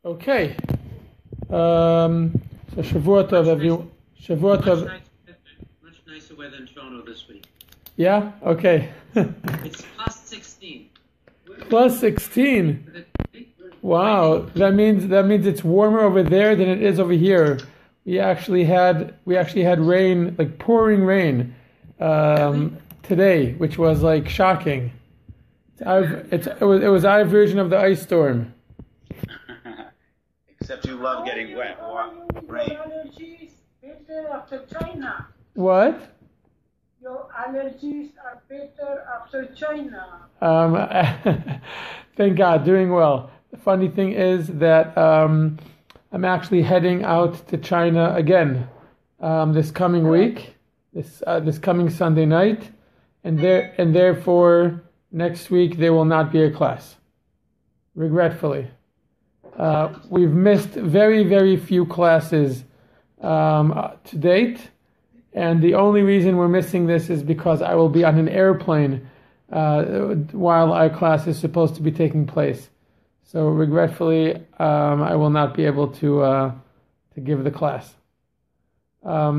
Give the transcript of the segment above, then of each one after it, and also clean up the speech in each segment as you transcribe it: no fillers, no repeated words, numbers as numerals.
Okay. So Shavuot Tov, everyone. Shavuot Tov. Much nicer weather in Toronto this week. Yeah? Okay. It's plus 16. Plus 16. Wow. That means it's warmer over there than it is over here. We actually had rain, like pouring rain, today, which was like shocking. It was our version of the ice storm. Except you love getting wet, rain. Your allergies better after China. What? Your allergies are better after China. Thank God, doing well. The funny thing is that I'm actually heading out to China again this coming week, this coming Sunday night, and therefore next week there will not be a class. Regretfully, we've missed very, very few classes to date, and the only reason we're missing this is because I will be on an airplane while our class is supposed to be taking place. So regretfully, I will not be able to give the class. I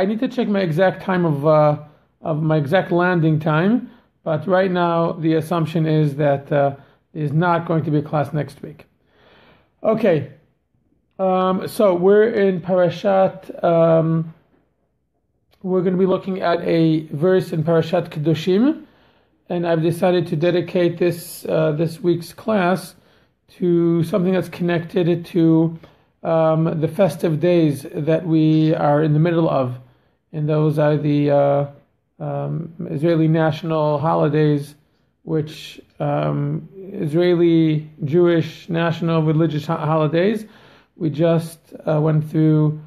need to check my exact time of my exact landing time, but right now the assumption is that there is not going to be a class next week. Okay, so we're in Parashat. We're going to be looking at a verse in Parashat KEDOSHIM. And I've decided to dedicate this week's class to something that's connected to the festive days that we are in the middle of, and those are the Israeli national holidays, which Israeli Jewish national religious holidays. We just went through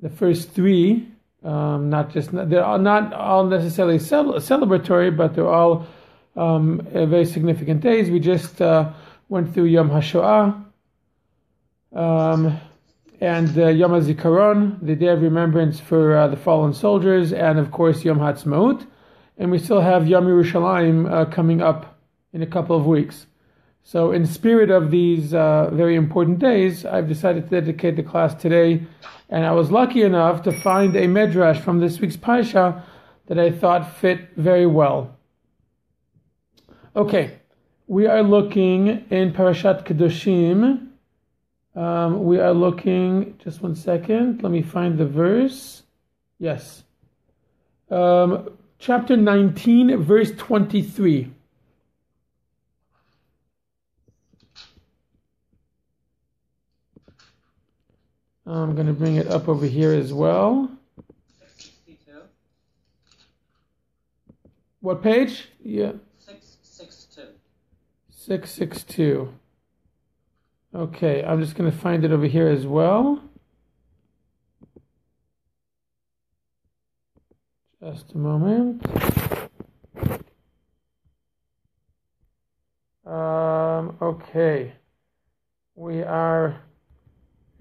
the first three. They're not all necessarily celebratory, but they're all very significant days. We just went through Yom HaShoah and Yom HaZikaron, the Day of Remembrance for the fallen soldiers, and of course Yom HaTzmaut. And we still have Yom Yerushalayim coming up in a couple of weeks. So in spirit of these very important days, I've decided to dedicate the class today. And I was lucky enough to find a Midrash from this week's Pasha that I thought fit very well. Okay, we are looking in Parashat KEDOSHIM. We are looking, just one second, let me find the verse. Yes. Chapter 19, verse 23. I'm going to bring it up over here as well. 662. What page? Yeah. 662. 662. Okay, I'm just going to find it over here as well. Just a moment. Okay. We are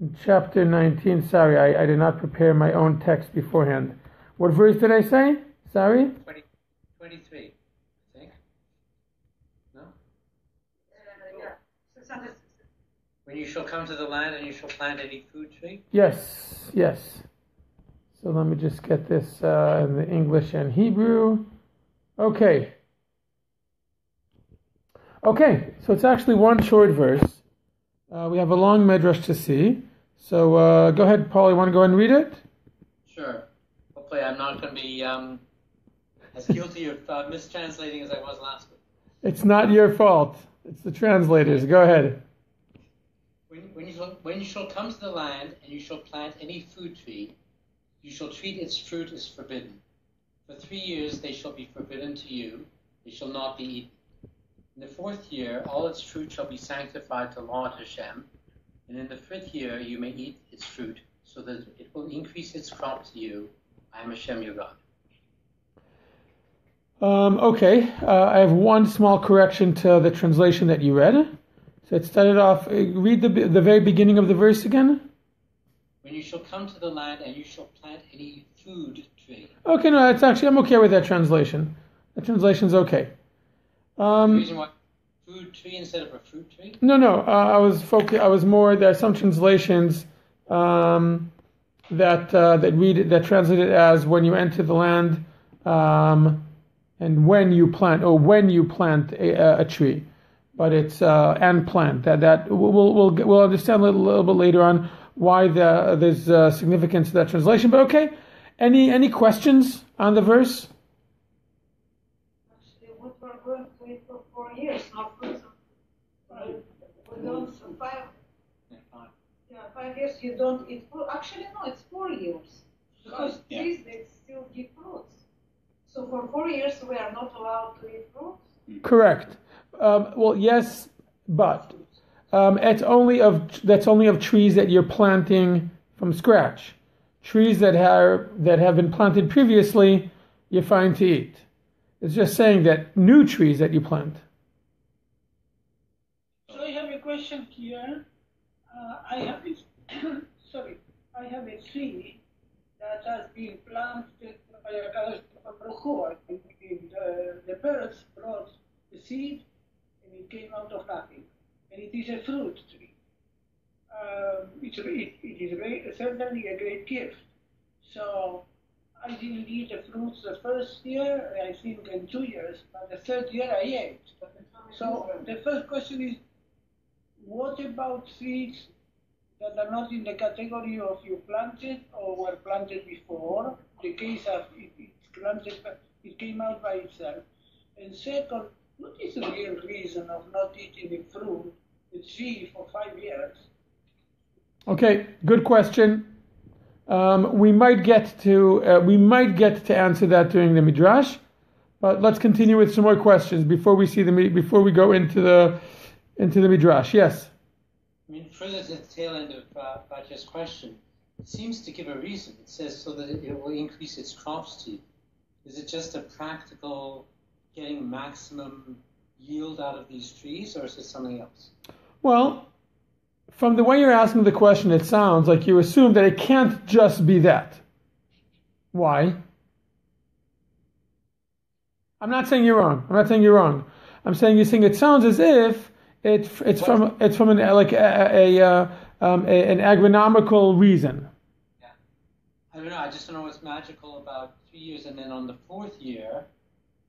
in chapter 19. Sorry, I did not prepare my own text beforehand. What verse did I say? Sorry? 23, I think. No? When you shall come to the land and you shall plant any food tree? Yes. So let me just get this in the English and Hebrew. Okay, so it's actually one short verse. We have a long Midrash to see. So go ahead, Paul, you want to go ahead and read it? Sure. Hopefully I'm not going to be as guilty of mistranslating as I was last week. It's not your fault. It's the translators. Go ahead. When you shall come to the land and you shall plant any food tree, you shall treat its fruit as forbidden. For 3 years they shall be forbidden to you. They shall not be eaten. In the 4th year, all its fruit shall be sanctified to Lord Hashem. And in the 5th year, you may eat its fruit, so that it will increase its crop to you. I am Hashem your God. Okay, I have one small correction to the translation that you read. So it started off, read the very beginning of the verse again. When you shall come to the land and you shall plant any food tree. Okay, no, I'm okay with that translation. The translation's okay. The reason why food tree instead of a fruit tree? No. I was more. There are some translations that translate it as when you enter the land, and when you plant a tree, but it's and plant that we'll understand a little bit later on why there's significance to that translation. But okay, any questions on the verse? Actually, what we're going to eat for 4 years, not for we don't survive. 5 years you don't eat fruit. Actually, no, it's 4 years because trees they still give fruits. So for 4 years we are not allowed to eat fruits. Correct. Well, yes, but that's only of trees that you're planting from scratch. Trees that have been planted previously, you're fine to eat. It's just saying that new trees that you plant. So I have a question here. I have a tree that has been planted by a Baruch. The birds brought the seed and it came out of nothing. And it is a fruit tree. It is certainly a great gift. So I didn't eat the fruits the first year, I think in 2 years, but the third year I ate. So the first question is, what about seeds that are not in the category of you planted or were planted before? The case of it's planted, it came out by itself. And second, what is the real reason of not eating the fruit, the tree, for 5 years? Okay, good question. We might get to answer that during the Midrash, but let's continue with some more questions before we go into the Midrash. Yes. I mean, further to the tail end of Pasha's question, it seems to give a reason. It says so that it will increase its crops to you. Is it just a practical getting maximum yield out of these trees, or is it something else? Well, from the way you're asking the question, it sounds like you assume that it can't just be that. Why? I'm not saying you're wrong. I'm saying you think it sounds as if it's from an agronomical reason. Yeah. I don't know. I just don't know what's magical about 3 years, and then on the 4th year,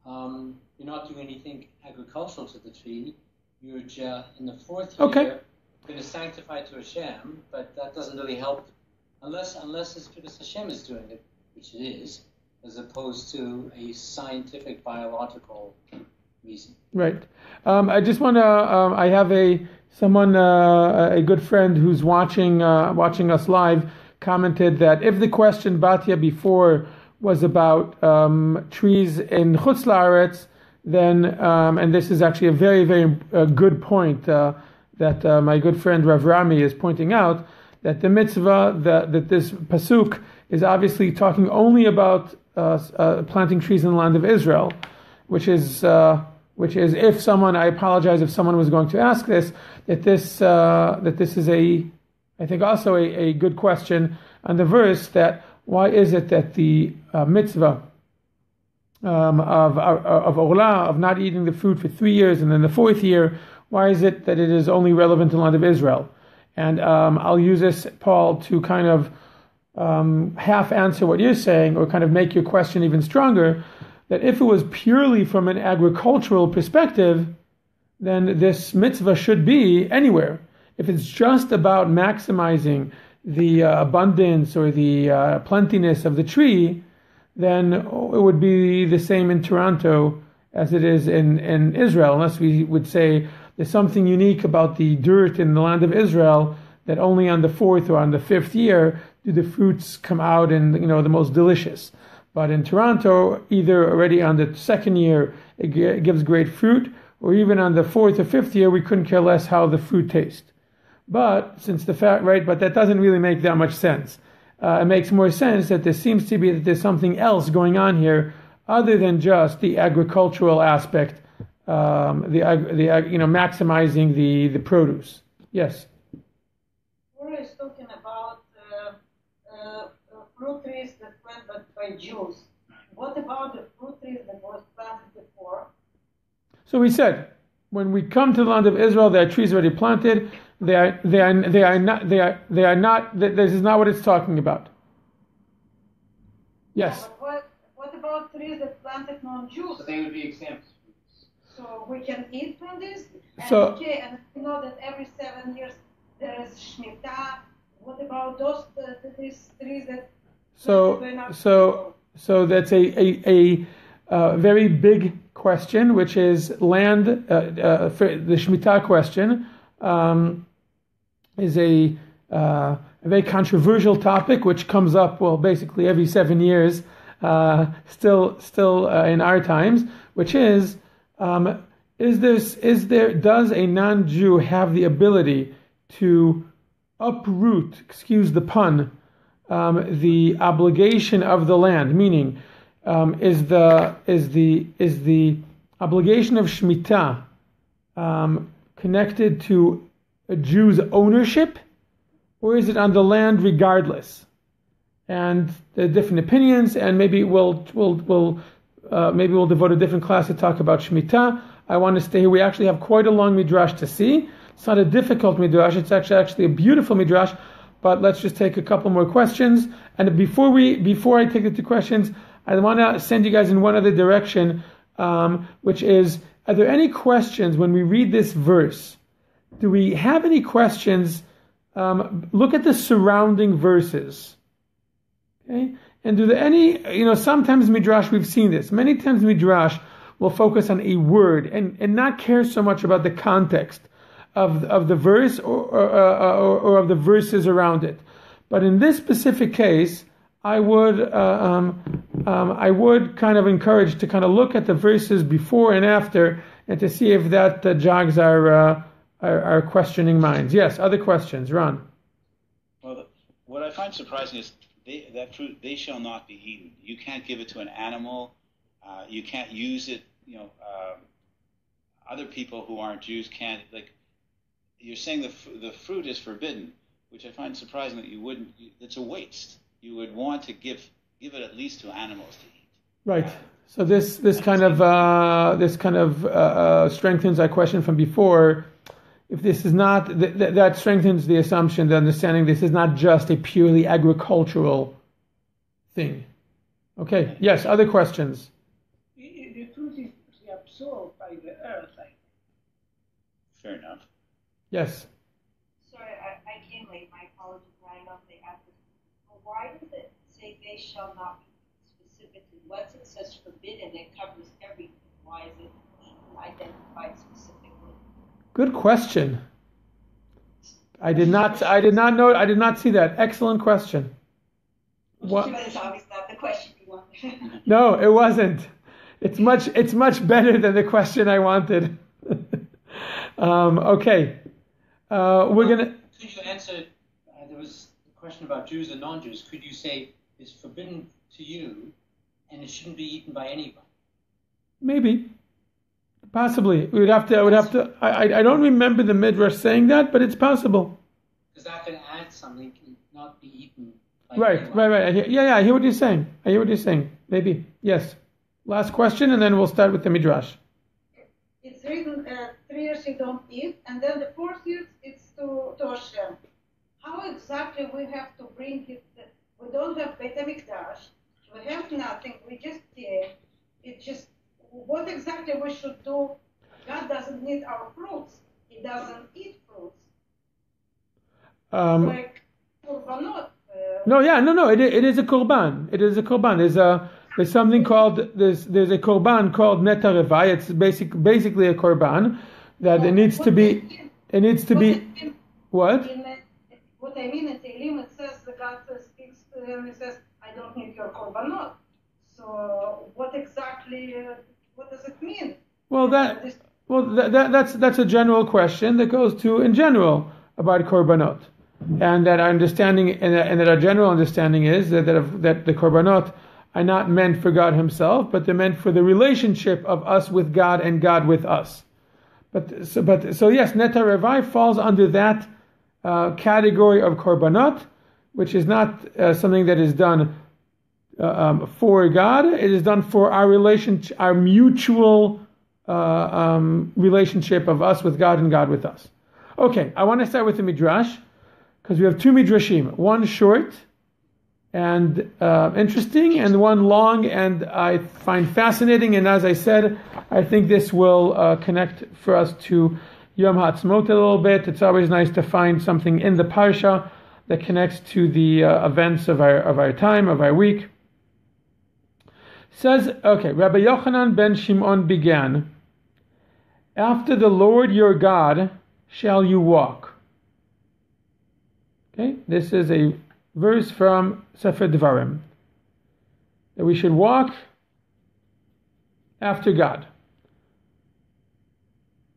you're not doing anything agricultural to the tree. You're in the 4th year. Going to sanctify to Hashem, but that doesn't really help unless it's because Hashem is doing it, which it is, as opposed to a scientific biological reason. Right. I just want to. I have a good friend who's watching us live commented that if the question Batya before was about trees in Chutz La'aretz, then and this is actually a very very good point. That my good friend Rav Rami is pointing out, that the mitzvah, that this pasuk is obviously talking only about planting trees in the land of Israel, which is if someone, I apologize if someone was going to ask this, that this is I think also a good question on the verse, that why is it that the mitzvah of Orla, of not eating the fruit for 3 years, and then the 4th year, why is it that it is only relevant to the land of Israel? And I'll use this, Paul, to kind of half answer what you're saying, or kind of make your question even stronger, that if it was purely from an agricultural perspective, then this mitzvah should be anywhere. If it's just about maximizing the abundance or the plentiness of the tree, then it would be the same in Toronto as it is in Israel, unless we would say there's something unique about the dirt in the land of Israel, that only on the 4th or on the 5th year do the fruits come out and the most delicious. But in Toronto, either already on the 2nd year it gives great fruit, or even on the 4th or 5th year we couldn't care less how the fruit tastes. But but that doesn't really make that much sense. It makes more sense that there seems to be that there's something else going on here other than just the agricultural aspect. Maximizing the produce. Yes. Torah is talking about fruit trees that planted by Jews. What about the fruit trees that was planted before? So we said when we come to the land of Israel, there are trees already planted. They are not. This is not what it's talking about. Yes. But what about trees that planted non-Jews? So they would be exempt. So we can eat from this? And So- and we know that every 7 years there is Shemitah. What about those these trees that... So that's a very big question, which is land. For the Shemitah question is a very controversial topic, which comes up basically every 7 years, still in our times, which is does a non-Jew have the ability to uproot, excuse the pun, the obligation of the land? Meaning, is the obligation of Shemitah connected to a Jew's ownership, or is it on the land regardless? And there are different opinions, and maybe we'll devote a different class to talk about Shemitah. I want to stay here. We actually have quite a long Midrash to see. It's not a difficult Midrash. It's actually a beautiful Midrash. But let's just take a couple more questions. And before I take the two questions, I want to send you guys in one other direction, which is, are there any questions when we read this verse? Do we have any questions? Look at the surrounding verses. Okay? And do there any, sometimes Midrash, we've seen this. Many times Midrash will focus on a word and not care so much about the context of the verse or of the verses around it. But in this specific case, I would kind of encourage to kind of look at the verses before and after, and to see if that jogs our questioning minds. Yes, other questions, Ron. Well, what I find surprising is that fruit, they shall not be eaten. You can't give it to an animal. You can't use it. Other people who aren't Jews can't. Like, you're saying the fruit is forbidden, which I find surprising that you wouldn't. It's a waste. You would want to give it at least to animals to eat. Right. So this kind of strengthens our question from before. If this is not that strengthens the assumption, the understanding, this is not just a purely agricultural thing. Okay. Yes. Other questions. The fruit is absorbed by the earth. Fair enough. Yes. Sorry, I came late. My apologies. I know they asked this. But why does it say they shall not be specifically? Once it says forbidden, it covers everything. Why is it identified specifically? Good question. I did not know. I did not see that. Excellent question. What? But it's obviously not the question you wanted. No, it wasn't. It's much better than the question I wanted. Okay. We're gonna. Could you answer? There was a question about Jews and non-Jews. Could you say it's forbidden to you, and it shouldn't be eaten by anybody? Maybe. Possibly. I would have to. I don't remember the Midrash saying that, but it's possible. Because that can add something, not be eaten. By Right. anyone. I hear what you're saying. Maybe. Yes. Last question, and then we'll start with the Midrash. It's written 3 years you don't eat, and then the 4th year it's to Hashem. How exactly we have to bring it? We don't have Beit HaMikdash. We have nothing. We just take. It just, what exactly we should do? God doesn't need our fruits. He doesn't eat fruits. Like korbanot. No. It is a korban. There's something called there's a korban called netarevai. It's basically a korban that it needs to be. It needs to be. What? What I mean in Tehillim, it says the God speaks to him. He says, "I don't need your korbanot." So what exactly? What does it mean? Well, that's a general question that goes to in general about korbanot, and that our understanding and that our general understanding is that the korbanot are not meant for God Himself, but they're meant for the relationship of us with God and God with us. So yes, netarevai falls under that category of korbanot, which is not something that is done for God. It is done for our relationship, our mutual relationship of us with God and God with us. Okay, I want to start with the Midrash because we have two Midrashim, one short and interesting, and one long and I find fascinating. And as I said, I think this will connect for us to Yom HaAtzmaut a little bit. It's always nice to find something in the Parsha that connects to the events of our time, of our week. Says, okay, Rabbi Yochanan ben Shimon began, after the Lord your God shall you walk. Okay, this is a verse from Sefer Devarim, that we should walk after God.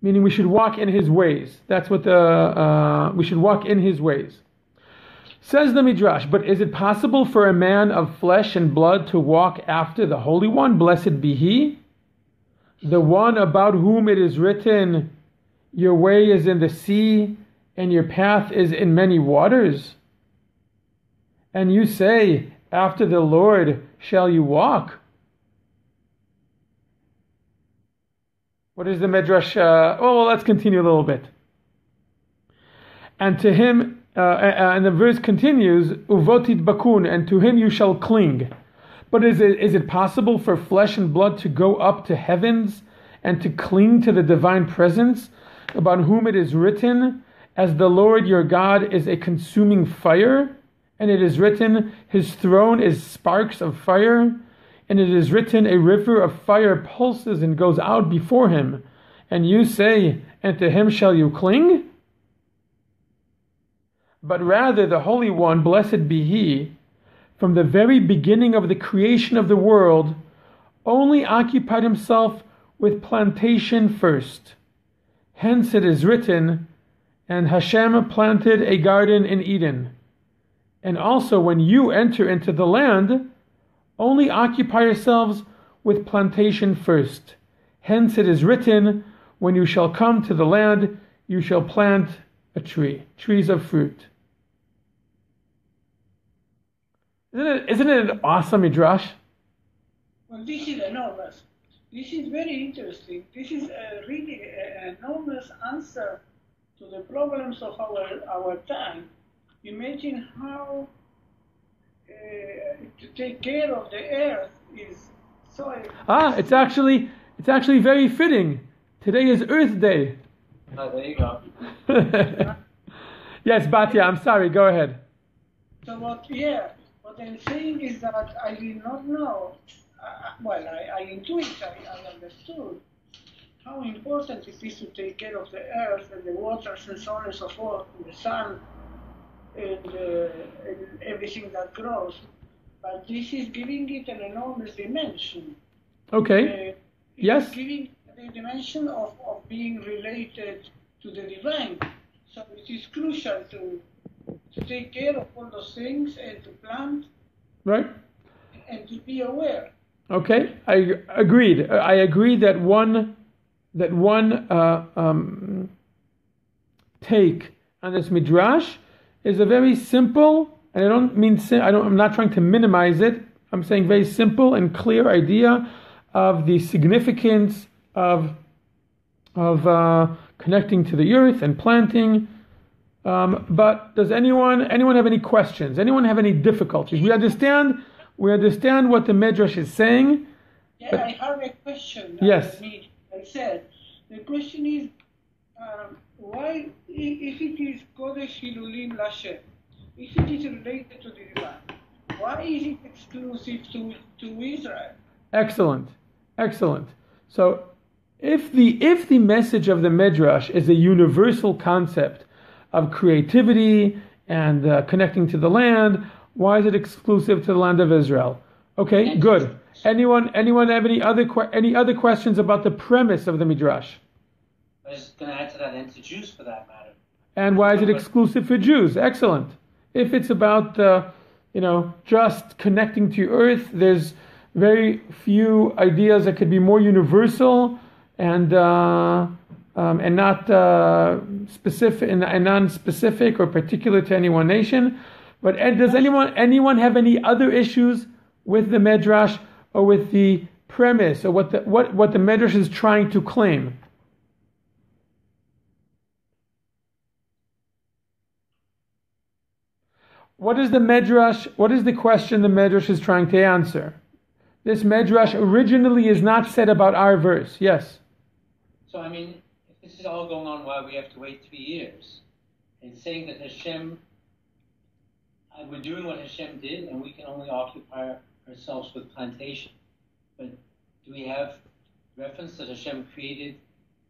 Meaning we should walk in His ways. That's what we should walk in His ways. Says the Midrash, but is it possible for a man of flesh and blood to walk after the Holy One, blessed be He? The one about whom it is written, your way is in the sea, and your path is in many waters? And you say, after the Lord shall you walk? What is the Midrash? Let's continue a little bit. And to him, and the verse continues, Uvotit bakun, and to him you shall cling. But is it possible for flesh and blood to go up to heavens and to cling to the divine presence, about whom it is written, as the Lord your God is a consuming fire? And it is written, His throne is sparks of fire. And it is written, a river of fire pulses and goes out before Him. And you say, and to Him shall you cling? But rather the Holy One, blessed be He, from the very beginning of the creation of the world, only occupied Himself with plantation first. Hence it is written, and Hashem planted a garden in Eden. And also when you enter into the land, only occupy yourselves with plantation first. Hence it is written, when you shall come to the land, you shall plant a tree, trees of fruit. Isn't it an awesome Midrash? Well, this is enormous. This is very interesting. This is really an enormous answer to the problems of our time. Imagine how to take care of the earth is so. It's actually very fitting. Today is Earth Day. Oh, there you go. Yes, Batya, I'm sorry. Go ahead. So what I'm saying is that I did not know. I intuit, I understood how important it is to take care of the earth and the waters and so on and so forth, and the sun and everything that grows. But this is giving it an enormous dimension. Okay. Yes. Giving the dimension of being related to the divine. So it is crucial to take care of all those things and to plant. Right. And to be aware. Okay, I agreed. I agree that one take on this Midrash is a very simple, and I'm not trying to minimize it. I'm saying very simple and clear idea of the significance of connecting to the earth and planting. But does anyone have any questions? Anyone have any difficulties? We understand what the Midrash is saying. Yeah, I have a question. Yes. I said, the question is, why, if it is Kodesh Hilulim Lashem, if it is related to the divine, why is it exclusive to Israel? Excellent. So, if the message of the Midrash is a universal concept of creativity and connecting to the land, why is it exclusive to the land of Israel? Okay, good. Anyone have any other questions about the premise of the Midrash? I was going to add to that, and to Jews for that matter. And why is it exclusive for Jews? Excellent. If it's about just connecting to earth, there's very few ideas that could be more universal and not specific and non-specific or particular to any one nation. But does anyone have any other issues with the Midrash or with the premise or what the Midrash is trying to claim? What is the question the Midrash is trying to answer? This Midrash originally is not said about our verse. Yes? So, I mean, if this is all going on while we have to wait 3 years, and saying that Hashem, we're doing what Hashem did, and we can only occupy ourselves with plantation. But do we have reference that Hashem created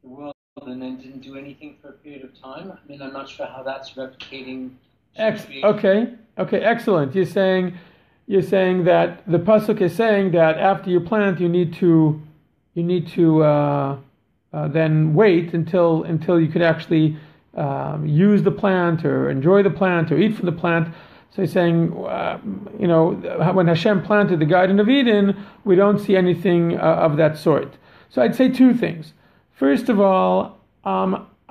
the world and then didn't do anything for a period of time? I mean, I'm not sure how that's replicating. Okay, excellent. You're saying that the pasuk is saying that after you plant, you need to then wait until you could actually use the plant or enjoy the plant or eat from the plant. So he's saying, when Hashem planted the Garden of Eden, we don't see anything of that sort. So I'd say two things. First of all,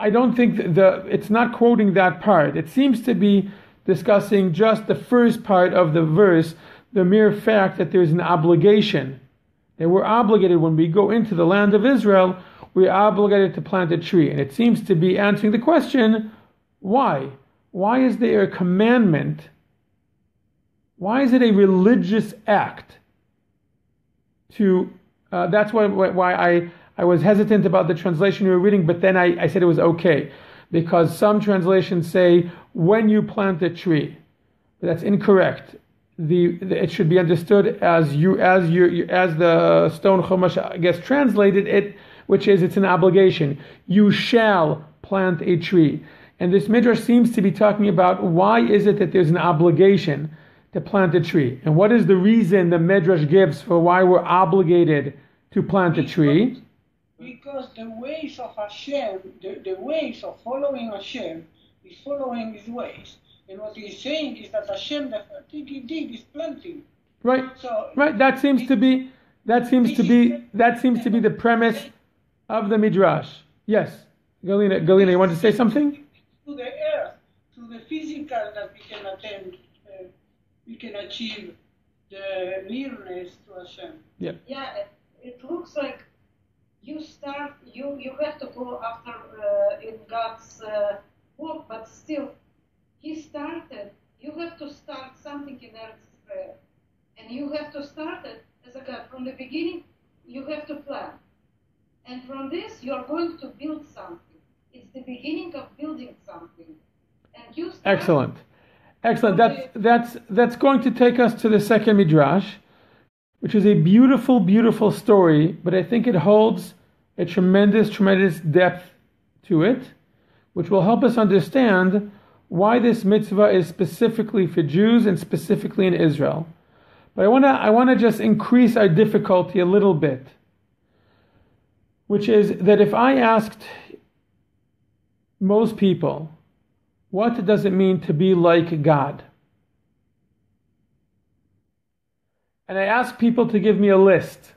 I don't think it's not quoting that part. It seems to be discussing just the first part of the verse, the mere fact that there's an obligation. That we're obligated when we go into the land of Israel, we're obligated to plant a tree. And it seems to be answering the question, why? Why is there a commandment? Why is it a religious act to... that's why I was hesitant about the translation you were reading, but then I said it was okay, because some translations say when you plant a tree, but that's incorrect. It should be understood as the Stone Chumash gets translated it, which is it's an obligation. You shall plant a tree, and this Midrash seems to be talking about why is it that there's an obligation to plant a tree, and what is the reason the Midrash gives for why we're obligated to plant a tree. Because the ways of Hashem, the ways of following Hashem, is following His ways. And what he's saying is that Hashem, the thing He did is planting. Right. So right. That seems to be the premise of the Midrash. Yes, Galina, you want to say something? To the earth, to the physical that we can attempt, we can achieve the nearness to Hashem. Yeah. Yeah. It looks like you have to go after in God's work, but still, He started. You have to start something in Eretz Israel, and you have to start it as a God. From the beginning, you have to plan, and from this, you are going to build something. It's the beginning of building something, and you start. Excellent. That's going to take us to the second Midrash, which is a beautiful, beautiful story, but I think it holds a tremendous, tremendous depth to it, which will help us understand why this mitzvah is specifically for Jews and specifically in Israel. But I want to just increase our difficulty a little bit, which is that if I asked most people, what does it mean to be like God? And I ask people to give me a list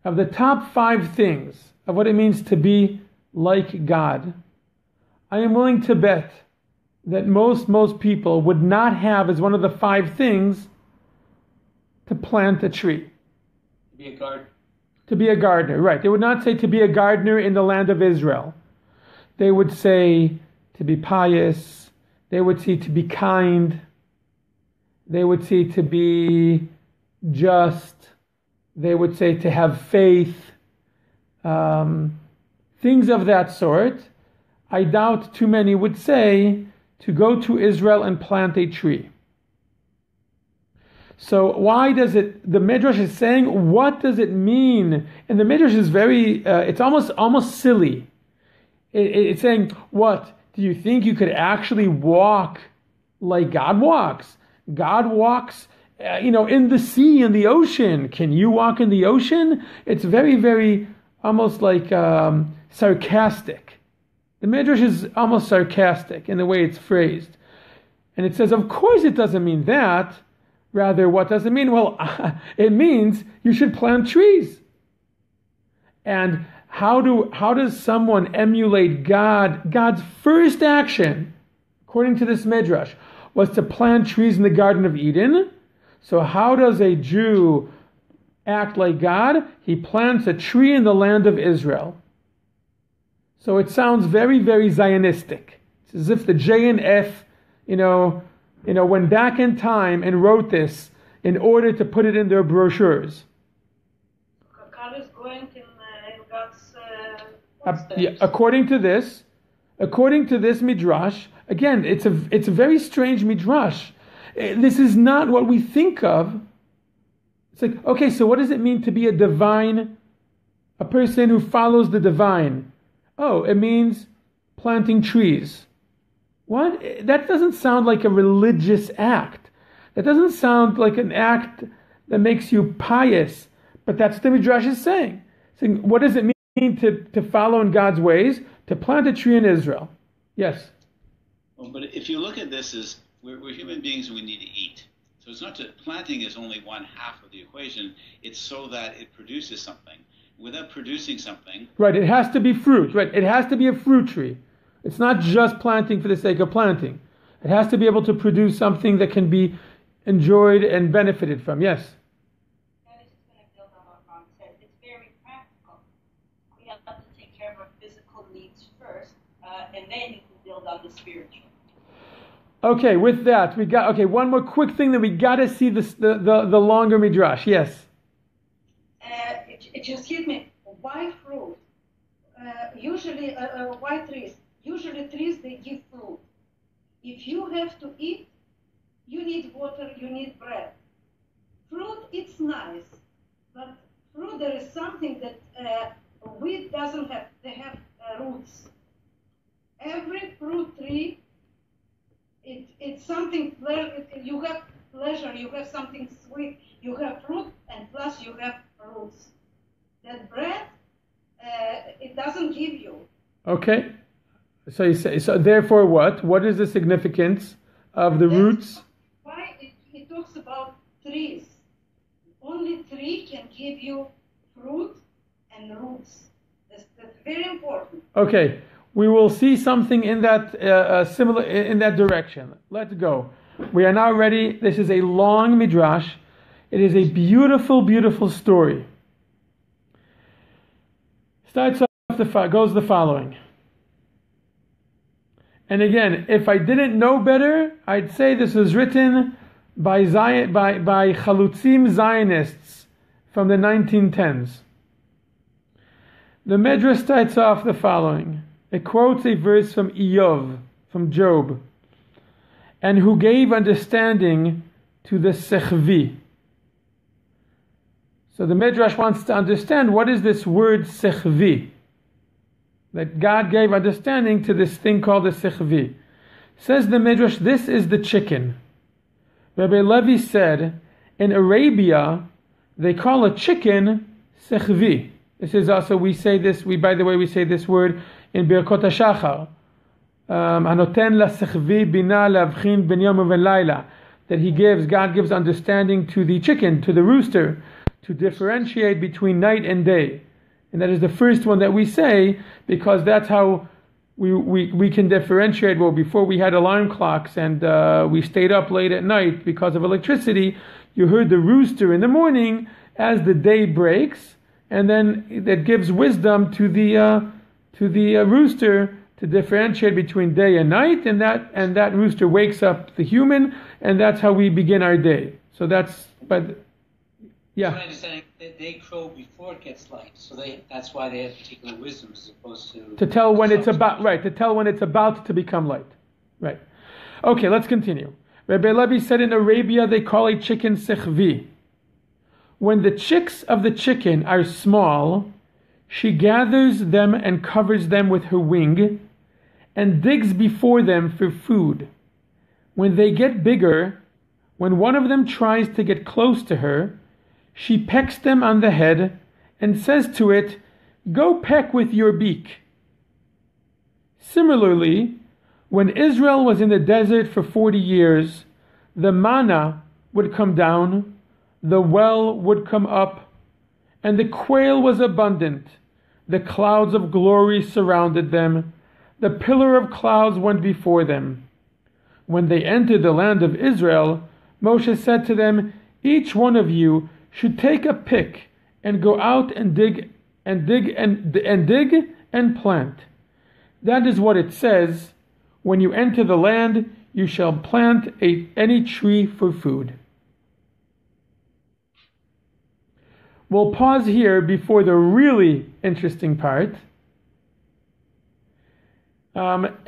of the top 5 things of what it means to be like God. I am willing to bet that most people would not have as one of the 5 things to plant a tree. To be a gardener. To be a gardener, right. They would not say to be a gardener in the land of Israel. They would say to be pious. They would say to be kind. They would say to be just. They would say to have faith. Things of that sort. I doubt too many would say to go to Israel and plant a tree. So why does it, the Midrash is saying, what does it mean? And the Midrash is very, it's almost silly. It's saying, what? Do you think you could actually walk like God walks? God walks, in the sea, in the ocean. Can you walk in the ocean? It's very, very, almost like sarcastic. The Midrash is almost sarcastic in the way it's phrased. And it says, of course it doesn't mean that. Rather, what does it mean? Well, it means you should plant trees. And how does someone emulate God? God's first action, according to this Midrash, was to plant trees in the Garden of Eden. So how does a Jew act like God, he plants a tree in the land of Israel. So it sounds very, very Zionistic. It's as if the JNF, went back in time and wrote this in order to put it in their brochures. God is going in God's According to this Midrash, again, it's a very strange Midrash. This is not what we think of. It's like, okay, so what does it mean to be a person who follows the divine? Oh, it means planting trees. What? That doesn't sound like a religious act. That doesn't sound like an act that makes you pious. But that's what the Midrash is saying. What does it mean to follow in God's ways? To plant a tree in Israel. Yes? Well, but if you look at this as, we're human beings and we need to eat. So it's not that planting is only one half of the equation. It's so that it produces something. Without producing something... Right, it has to be fruit. Right, it has to be a fruit tree. It's not just planting for the sake of planting. It has to be able to produce something that can be enjoyed and benefited from. Yes? That is going to build on what Ron said. It's very practical. We have to take care of our physical needs first, and then you can build on the spiritual. Okay, with that, one more quick thing that we got to see the longer Midrash. Yes? It just hit me. Why fruit? Usually, why trees? Usually trees, they give fruit. If you have to eat, you need water, you need bread. Fruit, it's nice, but fruit, there is something that wheat doesn't have. They have roots. Every fruit tree, it's something, you have pleasure, you have something sweet, you have fruit, and plus you have roots. That bread, it doesn't give you. Okay. So you say, so therefore what? What is the significance of the roots? Why it talks about trees. Only tree can give you fruit and roots. That's very important. Okay. We will see something in that similar in that direction. Let's go. We are now ready. This is a long Midrash. It is a beautiful, beautiful story. Starts off goes the following. And again, if I didn't know better, I'd say this was written by Chalutzim Zionists from the 1910s. The Midrash starts off the following. It quotes a verse from Iyov, from Job, and who gave understanding to the Sechvi. So the Midrash wants to understand what is this word Sechvi. That God gave understanding to this thing called the Sechvi. Says the Midrash, this is the chicken. Rabbi Levi said, in Arabia, they call a chicken Sechvi. This is also, we say this word in Birkot HaShachar. Hanoten la Sechvi bina lavchin ben yom uven laila. That God gives understanding to the chicken, to the rooster, to differentiate between night and day. And that is the first one that we say, because that's how we can differentiate. Well, before we had alarm clocks and we stayed up late at night because of electricity, you heard the rooster in the morning as the day breaks, and then that gives wisdom to the rooster to differentiate between day and night, and that rooster wakes up the human, and that's how we begin our day. So that's, but yeah. My understanding that they crow before it gets light, so that's why they have particular wisdom as opposed to tell when it's about to become light. Right. Okay, let's continue. Rabbi Levi said in Arabia they call a chicken sechvi. When the chicks of the chicken are small, she gathers them and covers them with her wing and digs before them for food. When they get bigger, when one of them tries to get close to her, she pecks them on the head and says to it, "Go peck with your beak." Similarly, when Israel was in the desert for 40 years, the manna would come down, the well would come up, and the quail was abundant. The clouds of glory surrounded them. The pillar of clouds went before them. When they entered the land of Israel, Moshe said to them, "Each one of you should take a pick and go out and dig and plant. That is what it says. When you enter the land, you shall plant any tree for food. We'll pause here before the really interesting part. What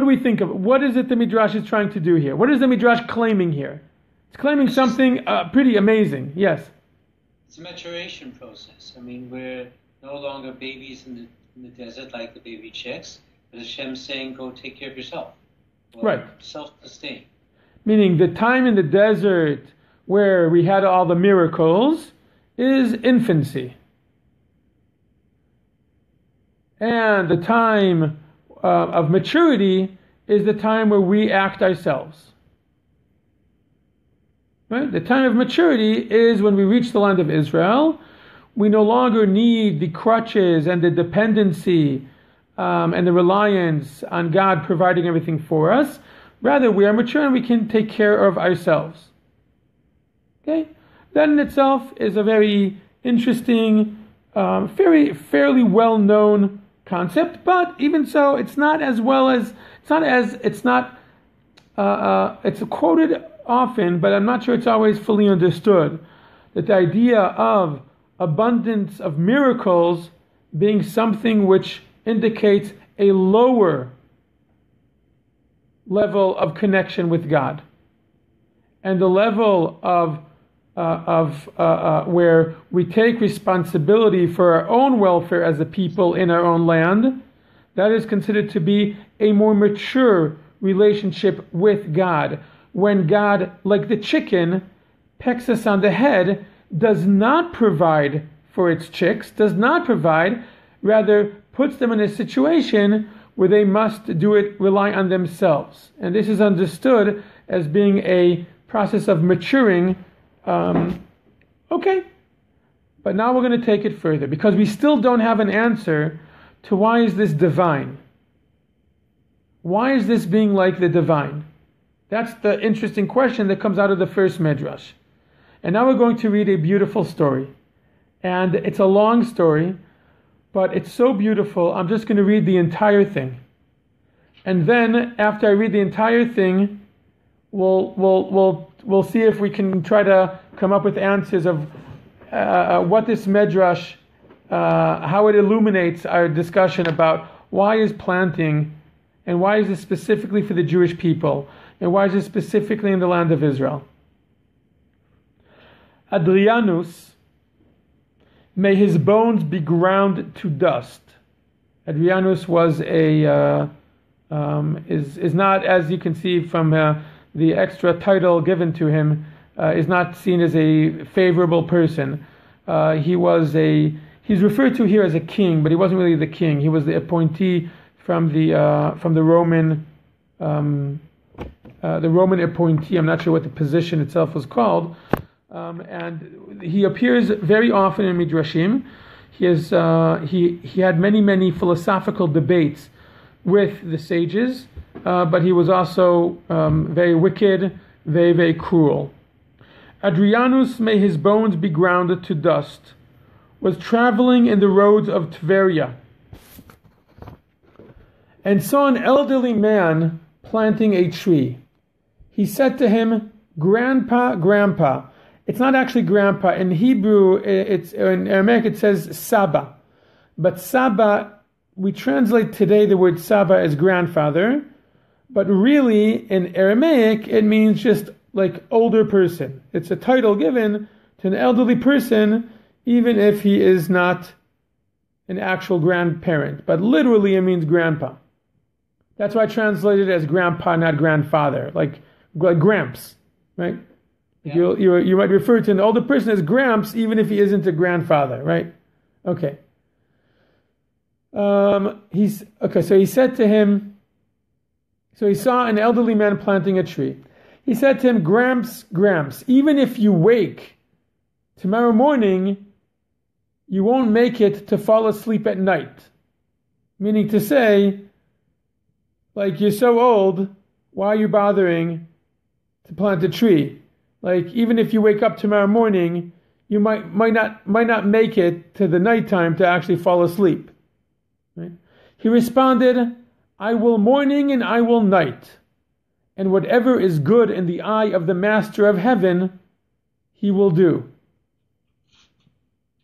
do we think of it? What is it the Midrash is trying to do here? What is the Midrash claiming here? It's claiming something pretty amazing. Yes? It's a maturation process. I mean, we're no longer babies in the desert like the baby chicks, but Hashem's saying, go take care of yourself. Right. Self-sustain. Meaning the time in the desert where we had all the miracles is infancy. And the time of maturity is the time where we act ourselves. Right? The time of maturity is when we reach the land of Israel. We no longer need the crutches and the dependency and the reliance on God providing everything for us. Rather, we are mature and we can take care of ourselves. Okay? That in itself is a very interesting, fairly well-known concept, but even so, it's quoted often, but I'm not sure it's always fully understood, that the idea of abundance of miracles being something which indicates a lower level of connection with God, and the level of where we take responsibility for our own welfare as a people in our own land, that is considered to be a more mature relationship with God. When God, like the chicken, pecks us on the head, does not provide for its chicks, rather puts them in a situation where they must rely on themselves. And this is understood as being a process of maturing. Okay, but now we're going to take it further, because we still don't have an answer to why is this divine? Why is this being like the divine? That's the interesting question that comes out of the first Midrash. And now we're going to read a beautiful story. And it's a long story, but it's so beautiful, I'm just going to read the entire thing. And then, after I read the entire thing, we'll see if we can try to come up with answers of what this Midrash, how it illuminates our discussion about why is planting, and why is this specifically for the Jewish people, and why is this specifically in the land of Israel. Adrianus, may his bones be ground to dust. Adrianus was is not, as you can see from the extra title given to him, is not seen as a favorable person. He's referred to here as a king, but he wasn't really the king. He was the appointee from the Roman appointee. I'm not sure what the position itself was called. And he appears very often in Midrashim. He had many philosophical debates with the sages, but he was also very wicked, very cruel. Adrianus, may his bones be ground to dust, was traveling in the roads of Tveria, and saw an elderly man planting a tree. He said to him, Grandpa. It's not actually grandpa. In Hebrew, in Aramaic it says Saba. But Saba, we translate today the word Saba as grandfather, but really in Aramaic it means just like older person. It's a title given to an elderly person, even if he is not an actual grandparent. But literally it means grandpa. That's why I translated it as grandpa, not grandfather, like gramps, right? Yeah. You might refer to an older person as gramps, even if he isn't a grandfather, right? Okay. So he said to him, so he saw an elderly man planting a tree. He said to him, Gramps, even if you wake tomorrow morning, you won't make it to fall asleep at night. Meaning to say, like, you're so old, why are you bothering to plant a tree. Like, even if you wake up tomorrow morning, you might not make it to the nighttime to actually fall asleep. Right? He responded, I will morning and I will night, and whatever is good in the eye of the Master of Heaven, he will do.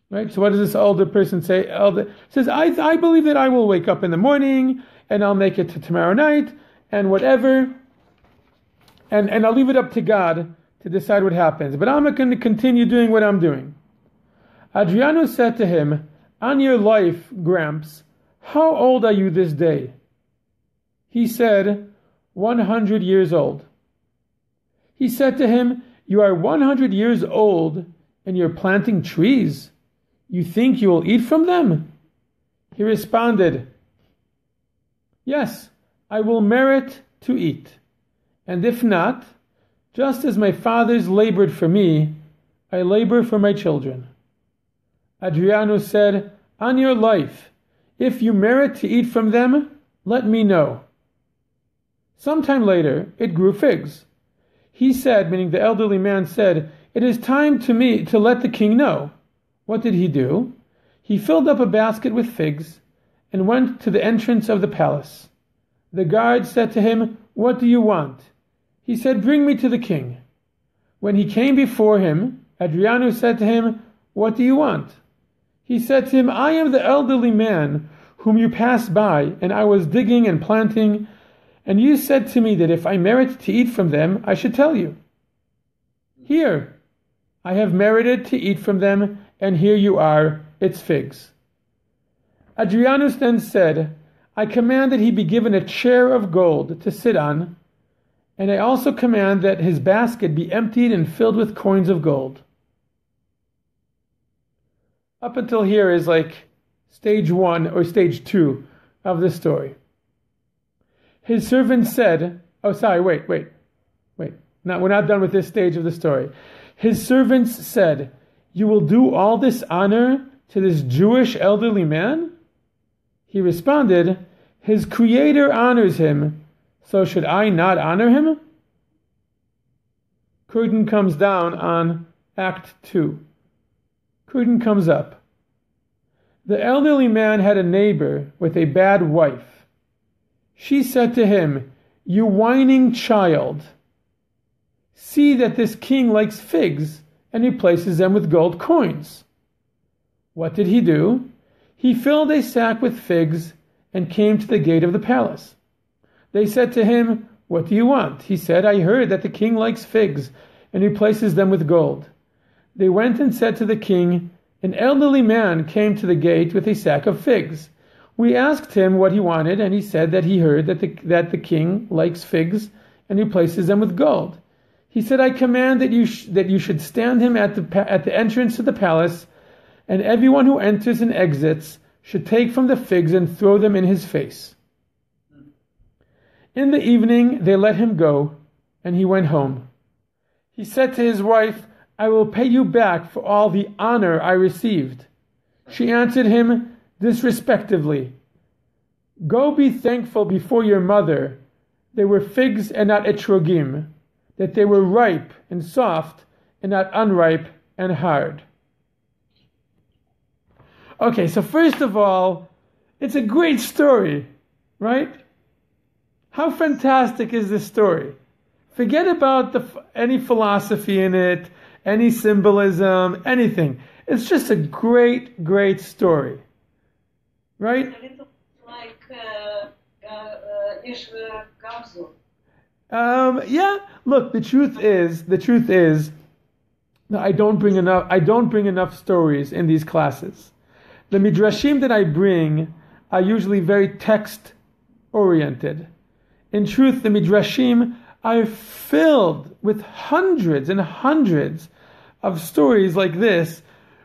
Right? So what does this older person say? Elder says, I believe that I will wake up in the morning, and I'll make it to tomorrow night, and whatever, and I'll leave it up to God to decide what happens. But I'm going to continue doing what I'm doing. Adriano said to him, on your life, Gramps, how old are you this day? He said, 100 years old. He said to him, you are 100 years old and you're planting trees. You think you will eat from them? He responded, yes, I will merit to eat. And if not, just as my fathers labored for me, I labor for my children. Adriano said, on your life, if you merit to eat from them, let me know. Sometime later, it grew figs. He said, meaning the elderly man said, it is time to let the king know. What did he do? He filled up a basket with figs and went to the entrance of the palace. The guard said to him, what do you want? He said, bring me to the king. When he came before him, Adriano said to him, what do you want? He said to him, I am the elderly man whom you passed by, and I was digging and planting, and you said to me that if I merit to eat from them, I should tell you. Here, I have merited to eat from them, and here you are, it's figs. Adrianus then said, I command that he be given a chair of gold to sit on, and I also command that his basket be emptied and filled with coins of gold. Up until here is like stage 1 or stage 2 of the story. His servant said, wait. No, we're not done with this stage of the story. His servants said, you will do all this honor to this Jewish elderly man? He responded, his creator honors him, so should I not honor him? Curtain comes down on Act 2. Curtain comes up. The elderly man had a neighbor with a bad wife. She said to him, you whining child, see that this king likes figs and replaces them with gold coins. What did he do? He filled a sack with figs and came to the gate of the palace. They said to him, what do you want? He said, I heard that the king likes figs and replaces them with gold. They went and said to the king, an elderly man came to the gate with a sack of figs. We asked him what he wanted, and he said that he heard that the king likes figs and replaces them with gold. He said, I command that you should stand him at the entrance to the palace, and everyone who enters and exits should take from the figs and throw them in his face. In the evening they let him go, and he went home. He said to his wife, I will pay you back for all the honor I received. She answered him disrespectively, go be thankful before your mother. They were figs and not etrogim, that they were ripe and soft and not unripe and hard. Okay, so first of all, it's a great story, right? How fantastic is this story? Forget about any philosophy in it, any symbolism, anything. It's just a great, great story, right? It's a little like Ishra Gamzu. Yeah. Look, the truth is, I don't bring enough stories in these classes. The midrashim that I bring are usually very text oriented. In truth, the midrashim are filled with hundreds and hundreds of stories like this,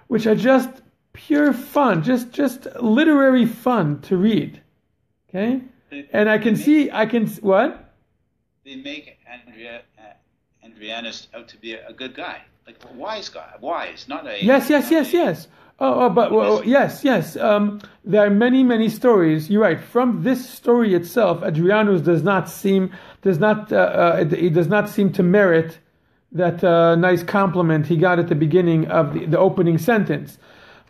which are just pure fun, just literary fun to read. Okay? And what? They make Andrianus out to be a good guy, like a wise guy, not a... Yes. Yes. There are many stories. You're right. From this story itself, Adrianus does not seem to merit that nice compliment he got at the beginning of the opening sentence.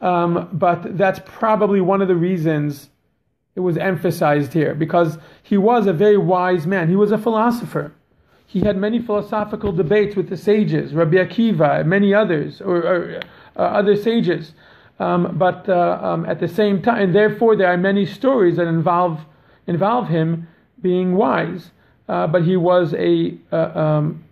But that's probably one of the reasons it was emphasized here, because he was a very wise man. He was a philosopher. He had many philosophical debates with the sages, Rabbi Akiva, and many others, or other sages. But at the same time, and therefore there are many stories that involve him being wise. But he was a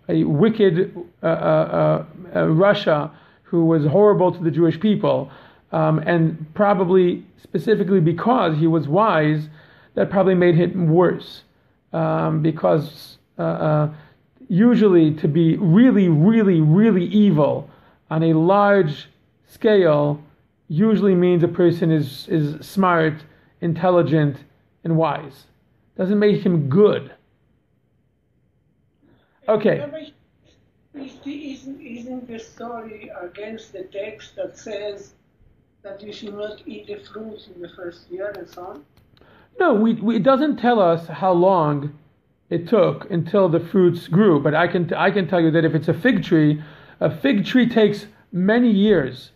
wicked Russia who was horrible to the Jewish people, and probably specifically because he was wise, that probably made him worse. Because usually to be really evil on a large scale usually means a person is smart, intelligent, and wise. Doesn't make him good. Okay. Isn't the story against the text that says that you should not eat the fruits in the first year and so on? No, it doesn't tell us how long it took until the fruits grew. But I can tell you that if it's a fig tree takes many years,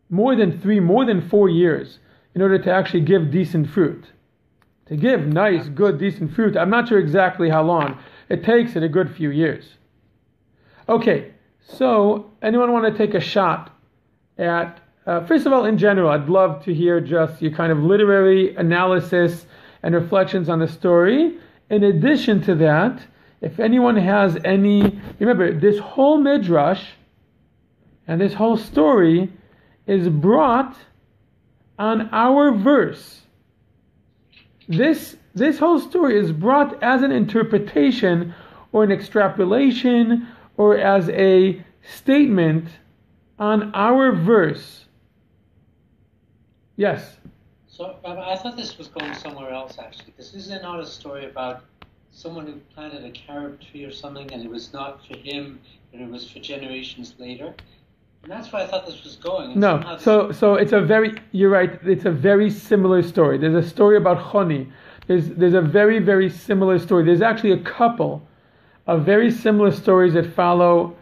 more than 4 years, in order to actually give decent fruit. To give nice, good, decent fruit, I'm not sure exactly how long. It takes it a good few years. Okay, so anyone want to take a shot at, first of all, in general, I'd love to hear just your kind of literary analysis and reflections on the story. In addition to that, if anyone has any, remember, this whole Midrash and this whole story is brought on our verse. This whole story is brought as an interpretation or an extrapolation or as a statement on our verse. Yes? So, Rabbi, I thought this was going somewhere else, actually. This is not a story about someone who planted a carob tree or something, and it was not for him, but it was for generations later. And that's where I thought this was going. No, so it's you're right, it's a very similar story. There's a story about Choni. There's a very, very similar story. There's actually a couple of very similar stories that follow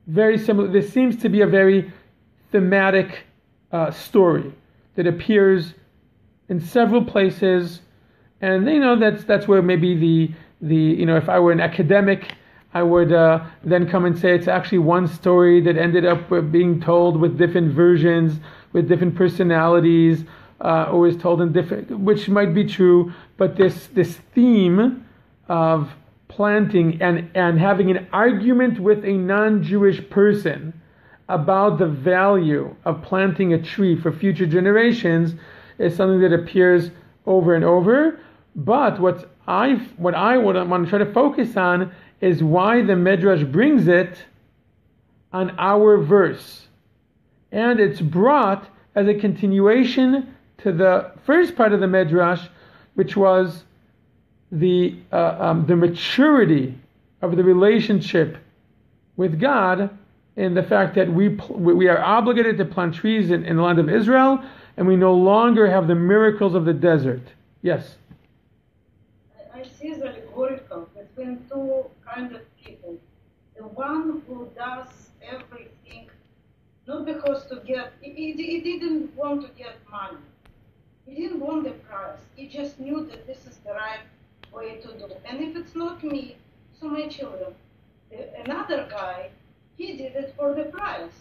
very similar. There seems to be a very thematic story that appears in several places. And that's where maybe the if I were an academic, I would then come and say it's actually one story that ended up being told with different versions, with different personalities, or was told in different, which might be true. But this theme of planting and having an argument with a non-Jewish person about the value of planting a tree for future generations is something that appears over and over. But what I want to try to focus on is why the Midrash brings it on our verse. And it's brought as a continuation to the first part of the Midrash, which was the maturity of the relationship with God, in the fact that we are obligated to plant trees in the land of Israel, and we no longer have the miracles of the desert. Yes? I see the allegorical between two kind of people. The one who does everything not because to get, he didn't want to get money. He didn't want the prize. He just knew that this is the right way to do. And if it's not me, so my children. Another guy, he did it for the prize.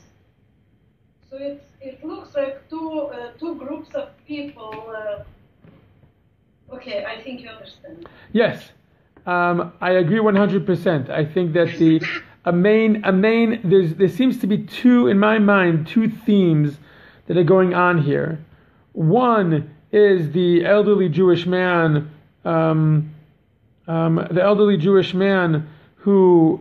So it looks like two groups of people. Okay, I think you understand. Yes, I agree 100%. I think that there seems to be two themes that are going on here. One is the elderly Jewish man, who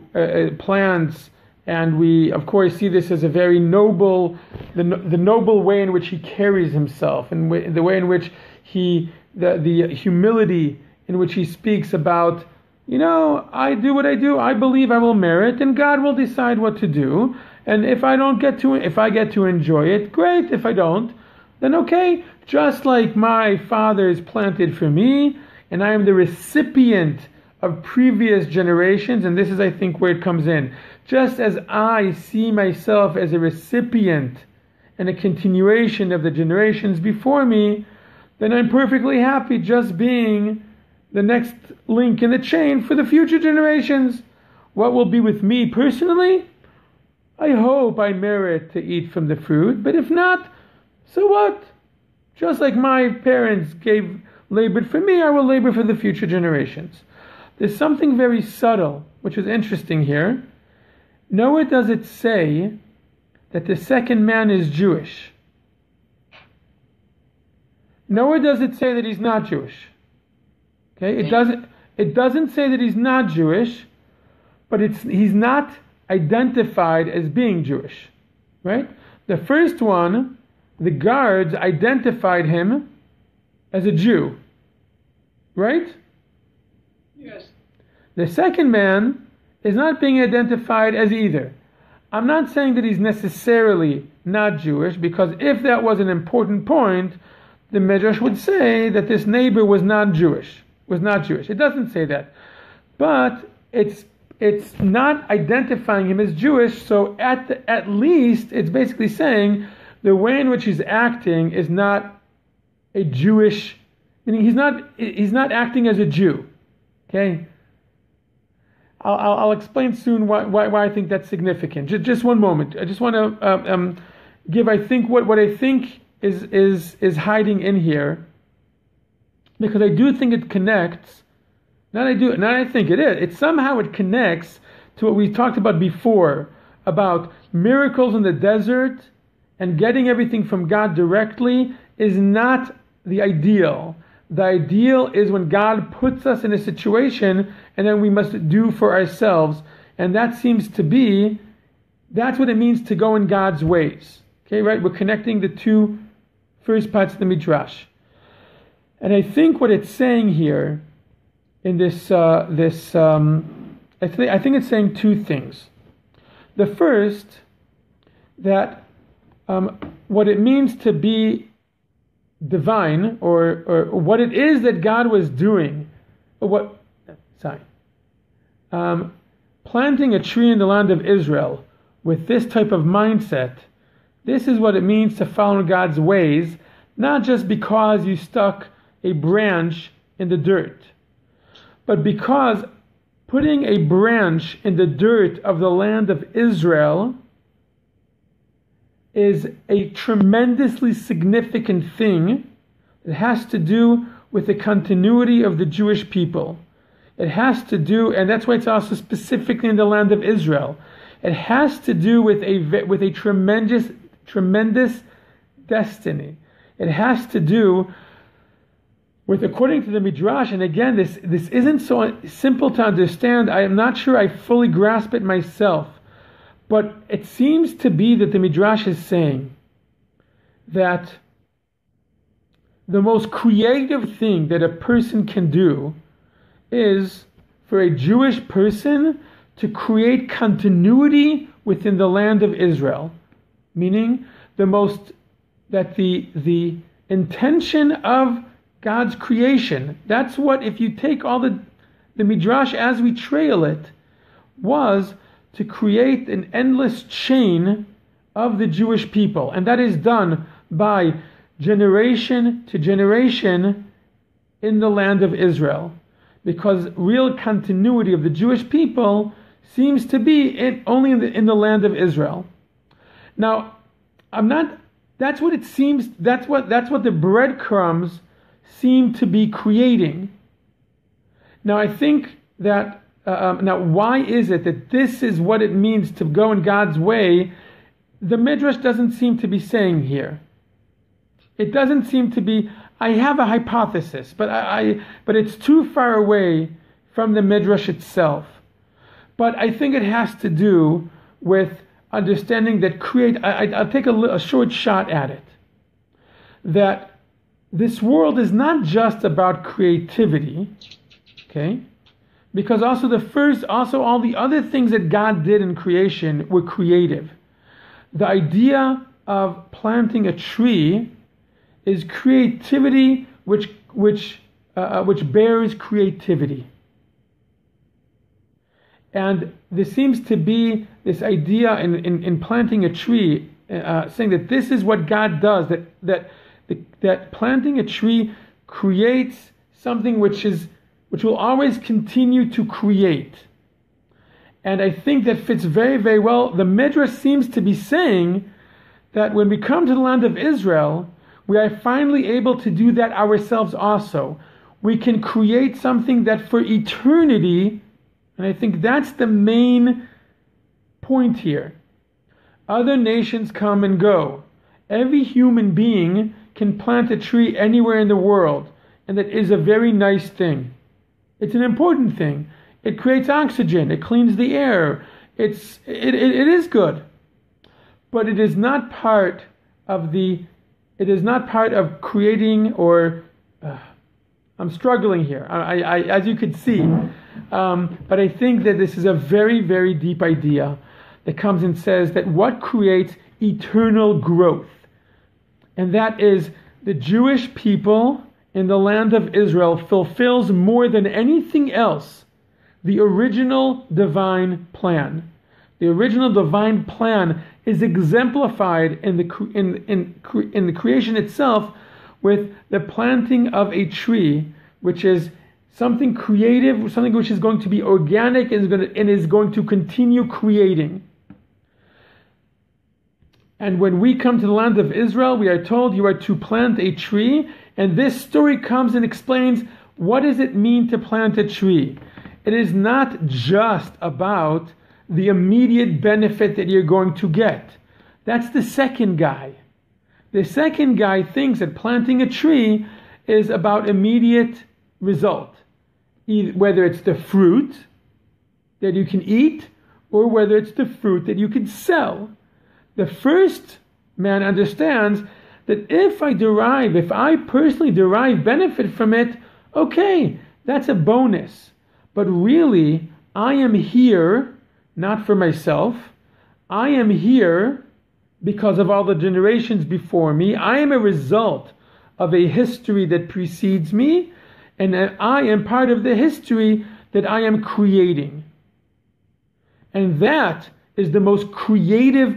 plants, and we of course see this as a very noble, the noble way in which he carries himself, and the way in which the humility in which he speaks about, I do what I do, I believe I will merit, and God will decide what to do. And if I get to enjoy it, great. If I don't, then okay. Just like my fathers planted for me, and I am the recipient of previous generations, and this is, I think, where it comes in. Just as I see myself as a recipient and a continuation of the generations before me, then I'm perfectly happy just being the next link in the chain for the future generations. What will be with me personally? I hope I merit to eat from the fruit, but if not, so what? Just like my parents labored for me, I will labor for the future generations. There's something very subtle, which is interesting here. Nowhere does it say that the second man is Jewish. Nowhere does it say that he's not Jewish. Okay, it doesn't say that he's not Jewish, but he's not identified as being Jewish. Right? The first one, the guards identified him as a Jew. Right? Yes. The second man is not being identified as either. I'm not saying that he's necessarily not Jewish, because if that was an important point, the Midrash would say that this neighbor was not Jewish. It doesn't say that. But it's not identifying him as Jewish, so at least it's basically saying the way in which he's acting is not a Jewish, meaning he's not acting as a Jew. Okay? I'll explain soon why I think that's significant. Just one moment. I just want to give, I think, what I think is hiding in here, because I do think it connects. I think it is. Somehow it connects to what we talked about before, about miracles in the desert and getting everything from God directly is not the ideal. The ideal is when God puts us in a situation and then we must do for ourselves. And that seems to be, that's what it means to go in God's ways. Okay, right? We're connecting the two first parts of the Midrash. And I think what it's saying here in this, I think it's saying two things. The first, that what it means to be divine, or what it is that God was doing, planting a tree in the land of Israel with this type of mindset. This is what it means to follow God's ways, not just because you stuck a branch in the dirt, but because putting a branch in the dirt of the land of Israel is a tremendously significant thing. It has to do with the continuity of the Jewish people. It has to do, and that's why it's also specifically in the land of Israel. It has to do with a tremendous destiny. It has to do with, according to the Midrash, and again, this isn't so simple to understand. I am not sure I fully grasp it myself. But it seems to be that the Midrash is saying that the most creative thing that a person can do is for a Jewish person to create continuity within the land of Israel. Meaning the intention of God's creation, that's what, if you take all the Midrash as we trail it, was to create an endless chain of the Jewish people. And that is done by generation to generation in the land of Israel. Because real continuity of the Jewish people seems to be only in the land of Israel. Now, that's what it seems, that's what the breadcrumbs seem to be creating. Now, I think that now, why is it that this is what it means to go in God's way? The Midrash doesn't seem to be saying here. It doesn't seem to be. I have a hypothesis, but it's too far away from the Midrash itself. But I think it has to do with understanding that I'll take a short shot at it. That this world is not just about creativity, okay? Because also all the other things that God did in creation were creative. the idea of planting a tree is creativity which bears creativity. And there seems to be this idea in planting a tree, saying that this is what God does, that planting a tree creates something which will always continue to create. And I think that fits very, very well. The Midrash seems to be saying that when we come to the land of Israel, we are finally able to do that ourselves also. We can create something that for eternity, and I think that's the main point here. Other nations come and go. Every human being can plant a tree anywhere in the world, and that is a very nice thing. It's an important thing. It creates oxygen. It cleans the air. It is good, but it is not part of creating or. I'm struggling here. I as you could see, but I think that this is a very, very deep idea that comes and says that what creates eternal growth, and that is the Jewish people in the land of Israel fulfills more than anything else the original divine plan. The original divine plan is exemplified in the creation itself with the planting of a tree, which is something creative, something which is going to be organic and is going to continue creating. And when we come to the land of Israel, we are told you are to plant a tree, and this story comes and explains what does it mean to plant a tree. It is not just about the immediate benefit that you're going to get. That's the second guy. The second guy thinks that planting a tree is about immediate result, whether it's the fruit that you can eat or whether it's the fruit that you can sell. The first man understands that if I personally derive benefit from it, okay, that's a bonus. But really, I am here not for myself. I am here because of all the generations before me. I am a result of a history that precedes me, and I am part of the history that I am creating. And that is the most creative,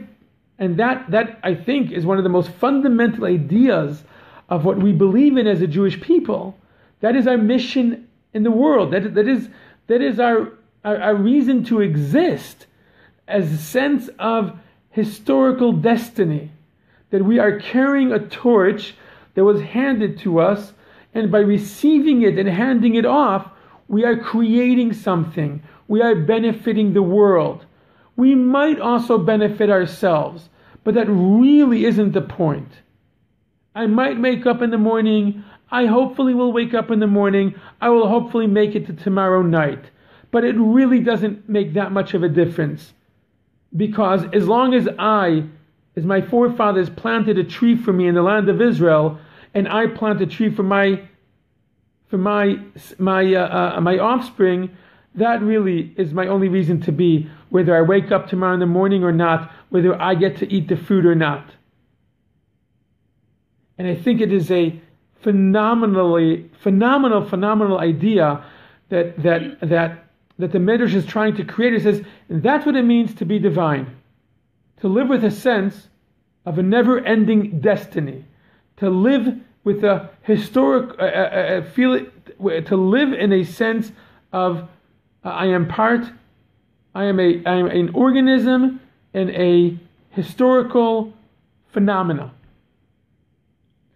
and that I think is one of the most fundamental ideas of what we believe in as a Jewish people. That is our mission in the world. That is our reason to exist, as a sense of historical destiny, that we are carrying a torch that was handed to us, and by receiving it and handing it off, we are creating something. We are benefiting the world. We might also benefit ourselves, but that really isn't the point. I might wake up in the morning. I hopefully will wake up in the morning. I will hopefully make it to tomorrow night. But it really doesn't make that much of a difference. Because as long as my forefathers planted a tree for me in the land of Israel, and I plant a tree for my offspring, that really is my only reason to be, whether I wake up tomorrow in the morning or not, whether I get to eat the fruit or not. And I think it is a phenomenal idea that the Midrash is trying to create. It says, and that's what it means to be divine. To live with a sense of a never-ending destiny. To live with a historic, to live in a sense of I am an organism in a historical phenomena.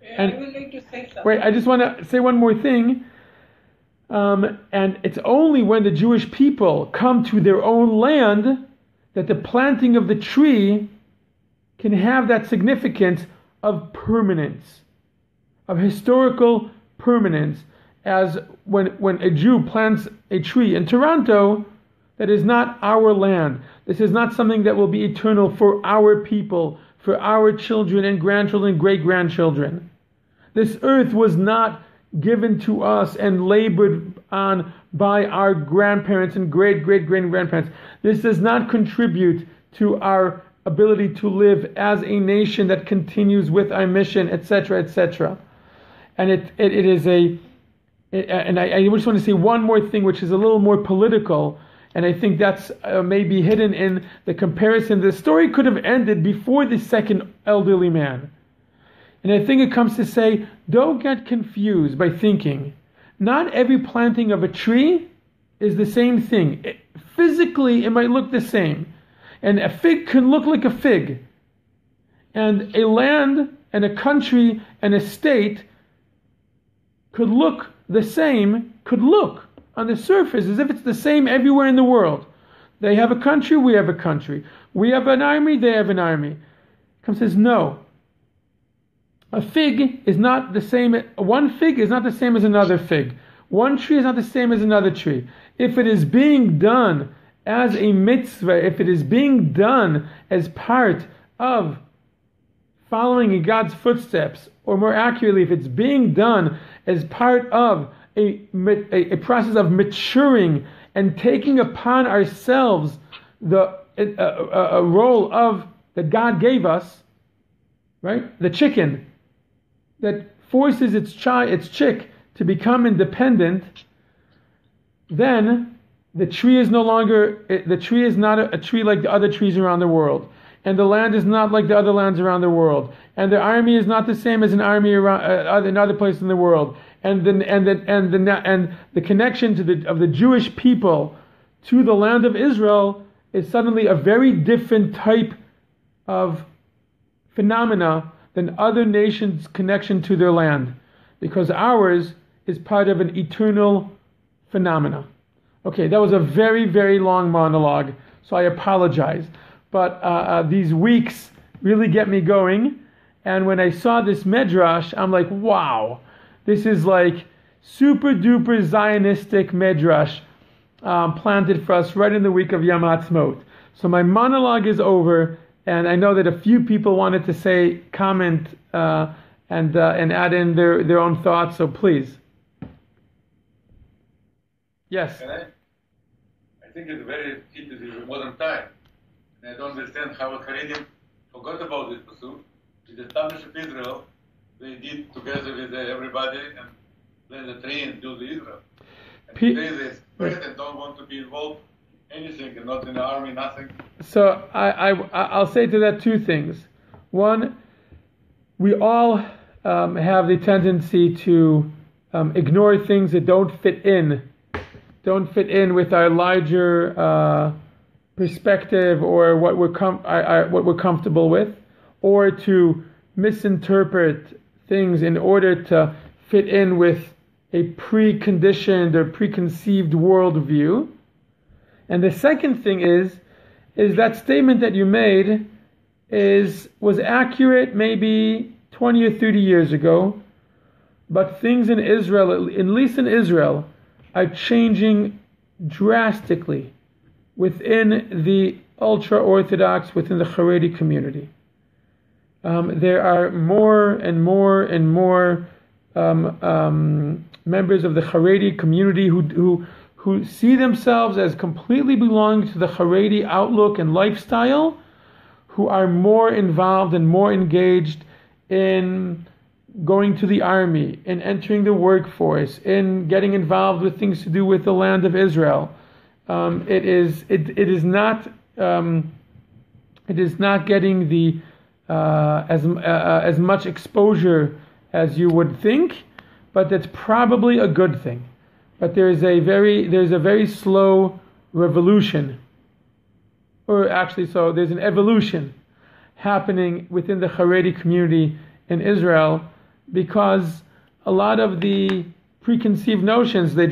And I would like to say something. Wait, I just want to say one more thing. And it's only when the Jewish people come to their own land that the planting of the tree can have that significance of permanence, of historical permanence. As when a Jew plants a tree in Toronto, that is not our land. This is not something that will be eternal for our people, for our children and grandchildren, great-grandchildren. This earth was not given to us and labored on by our grandparents and great-great-great-grandparents. This does not contribute to our ability to live as a nation that continues with our mission, etc., etc. And it is and I just want to say one more thing, which is a little more political, and I think that's maybe hidden in the comparison. The story could have ended before the second elderly man. And I think it comes to say, don't get confused by thinking, not every planting of a tree is the same thing. Physically, it might look the same. And a fig can look like a fig. And a land and a country and a state could look the same, could look on the surface as if it's the same everywhere in the world. They have a country, we have a country. We have an army, they have an army. Comes says, no. A fig is not the same, one fig is not the same as another fig. One tree is not the same as another tree. If it is being done as a mitzvah, if it is being done as part of following in God's footsteps, or more accurately, if it's being done as part of a process of maturing and taking upon ourselves a role of that God gave us, right? The chicken that forces its chick to become independent, then the tree is not a tree like the other trees around the world, and the land is not like the other lands around the world, and the army is not the same as an army around in other places in the world, and the connection of the Jewish people to the land of Israel is suddenly a very different type of phenomena than other nations' connection to their land, because ours is part of an eternal phenomena. Okay, that was a very, very long monologue, so I apologize. But these weeks really get me going, and when I saw this Midrash, I'm like, wow, this is like super duper Zionistic Midrash planted for us right in the week of Yom Ha'atzmaut. So my monologue is over, and I know that a few people wanted to comment, and add in their own thoughts, so please. Yes? I think it's very it is a modern time. And I don't understand how Haredim forgot about this pursuit. With the Establishment of Israel, they did together with everybody and plant the tree and build Israel. And today they spread and don't want to be involved in anything, and not in the army, nothing. So I'll say to that two things. One, we all have the tendency to ignore things that don't fit in with our larger perspective or what we're comfortable with, or to misinterpret things in order to fit in with a preconditioned or preconceived worldview. And the second thing is that statement that you made was accurate maybe 20 or 30 years ago, but things in Israel, at least in Israel, are changing drastically within the ultra-Orthodox, within the Haredi community. There are more and more and more members of the Haredi community who see themselves as completely belonging to the Haredi outlook and lifestyle, who are more involved and more engaged in going to the army, in entering the workforce, in getting involved with things to do with the land of Israel. It is not getting the as much exposure as you would think, but that's probably a good thing. But there's a very slow revolution, or actually, so there's an evolution happening within the Haredi community in Israel, because a lot of the preconceived notions they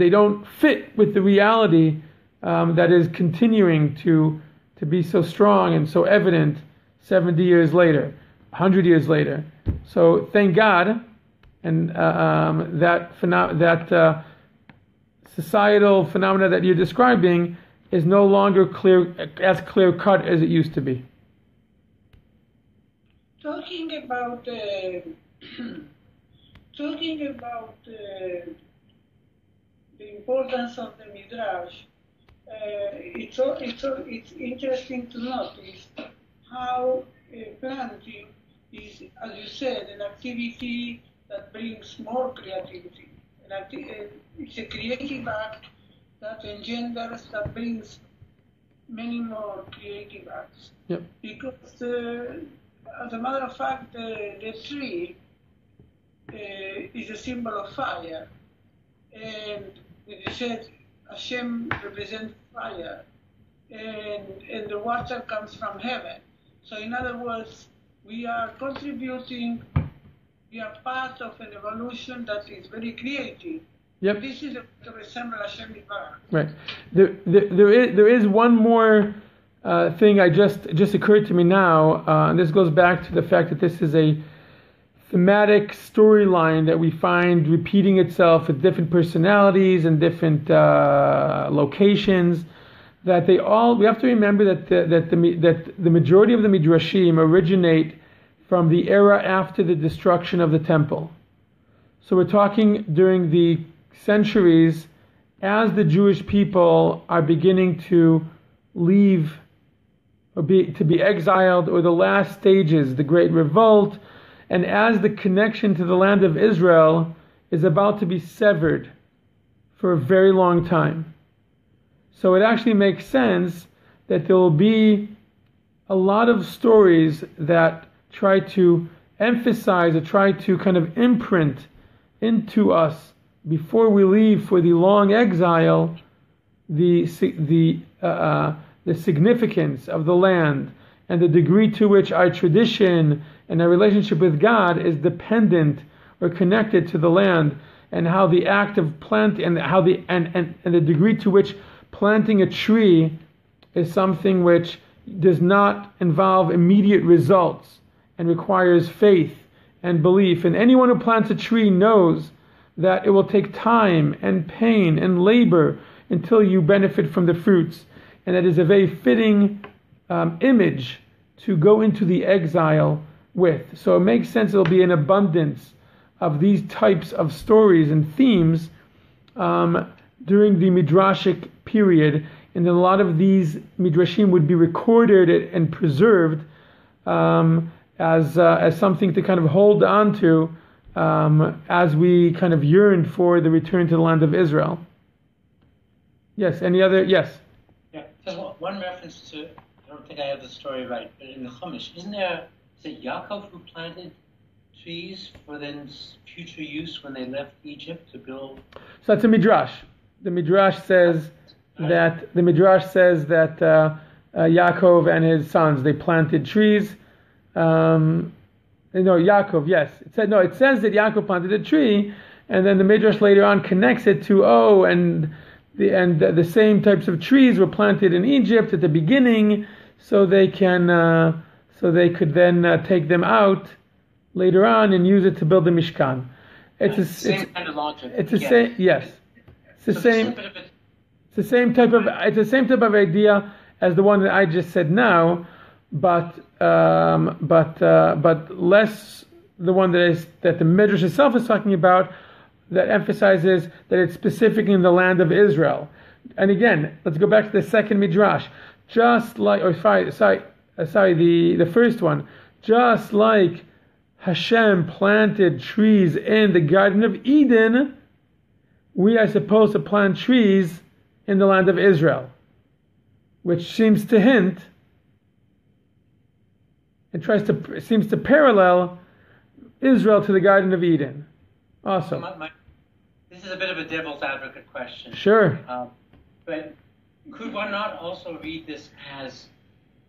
don't fit with the reality that is continuing to be so strong and so evident 70 years later, 100 years later. So thank God, and that societal phenomena that you're describing is no longer as clear cut as it used to be. Talking about the importance of the Midrash, it's interesting to notice how planting is, as you said, an activity that brings more creativity. It's a creative act that engenders, that brings many more creative acts. Yep. Because, as a matter of fact, the tree is a symbol of fire. And it said Hashem represents fire. And the water comes from heaven. So in other words, we are contributing, we are part of an evolution that is very creative. Yep. This is to resemble Hashem Yitbarach. Right. There is one more thing I just occurred to me now, and this goes back to the fact that this is a thematic storyline that we find repeating itself with different personalities and different locations. That we have to remember that the majority of the Midrashim originate from the era after the destruction of the temple. So we're talking during the centuries as the Jewish people are beginning to leave or to be exiled, or the last stages, the Great Revolt, and as the connection to the land of Israel is about to be severed for a very long time. So it actually makes sense that there will be a lot of stories that try to emphasize or try to kind of imprint into us before we leave for the long exile the significance of the land and the degree to which our tradition and our relationship with God is dependent or connected to the land, and how the act of planting and how and the degree to which planting a tree is something which does not involve immediate results and requires faith and belief. And anyone who plants a tree knows that it will take time and pain and labor until you benefit from the fruits. And that is a very fitting image to go into the exile with. So it makes sense there will be an abundance of these types of stories and themes during the Midrashic period, and then a lot of these Midrashim would be recorded and preserved as something to kind of hold on to as we kind of yearn for the return to the land of Israel. Yes, any other? Yes. Yeah, just one reference to, I don't think I have the story right, but in the Chumash, is it Yaakov who planted trees for then future use when they left Egypt to build? So that's a Midrash. The Midrash says that Yaakov and his sons, they planted trees. Yaakov, yes. It says that Yaakov planted a tree, and then the Midrash later on connects it to the same types of trees were planted in Egypt at the beginning, so they could then take them out later on and use it to build the Mishkan. It's the same kind of logic. It's the same. Yes. It's the same type of idea as the one that I just said now, but less the one that the Midrash itself is talking about, that emphasizes that it's specific in the land of Israel. And again, let's go back to the second Midrash. The first one. Just like Hashem planted trees in the Garden of Eden, we are supposed to plant trees in the land of Israel, which seems to hint and seems to parallel Israel to the Garden of Eden. Awesome. This is a bit of a devil's advocate question. Sure. But could one not also read this as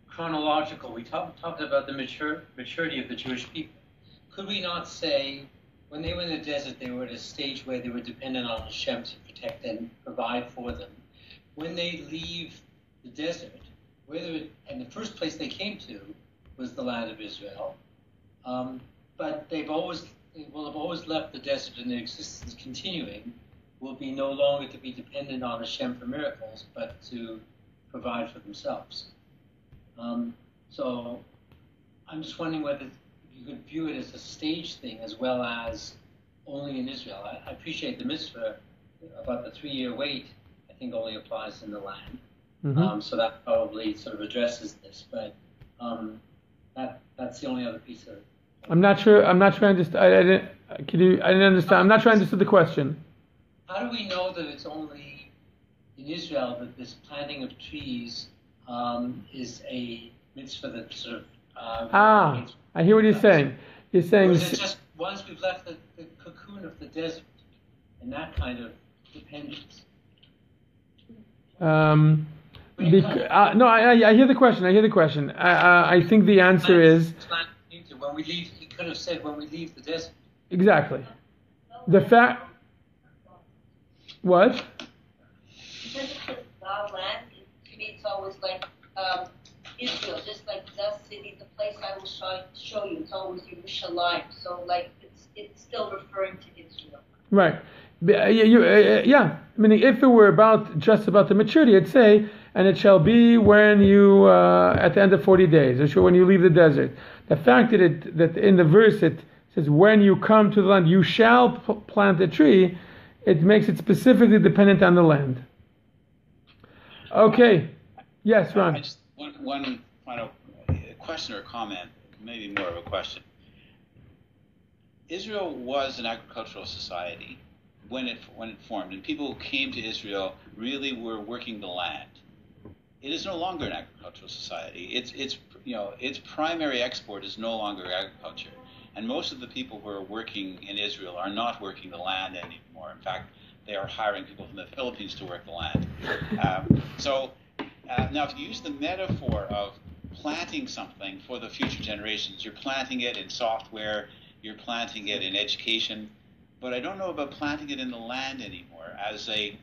chronological? We talked about the maturity of the Jewish people. Could we not say, when they were in the desert, they were at a stage where they were dependent on Hashem to protect and provide for them? When they leave the desert, and the first place they came to was the land of Israel, but they will have always left the desert, and their existence continuing will be no longer to be dependent on Hashem for miracles, but to provide for themselves. So I'm just wondering whether you could view it as a stage thing as well as only in Israel. I appreciate the mitzvah about the 3-year wait. I I think only applies in the land. Mm-hmm. So that probably sort of addresses this, but that's the only other piece of it. I'm not sure I understand. I didn't understand. I'm not sure I understood the question. How do we know that it's only in Israel that this planting of trees is a mitzvah that sort of... I hear what you're saying. You're saying... Or is it just once we've left the cocoon of the desert and that kind of dependence? No, I hear the question. I think the answer is... When we leave, he could have said when we leave the desert. Exactly. The fact... What? Because it's the land, to me it's always like Israel, just like the city, the place I will show you. It's always Yerushalayim. So like it's still referring to Israel. Right. Yeah. Meaning, if it were just about the maturity, it'd say, and it shall be when you at the end of 40 days, or when you leave the desert. The fact that in the verse it says, when you come to the land, you shall plant a tree, it makes it specifically dependent on the land. Okay. Yes, Ron. Just one final question or comment, maybe more of a question. Israel was an agricultural society when it formed, and people who came to Israel really were working the land. It is no longer an agricultural society. Its primary export is no longer agriculture, and most of the people who are working in Israel are not working the land anymore. In fact, they are hiring people from the Philippines to work the land. Now, if you use the metaphor of planting something for the future generations, you're planting it in software, you're planting it in education, but I don't know about planting it in the land anymore as a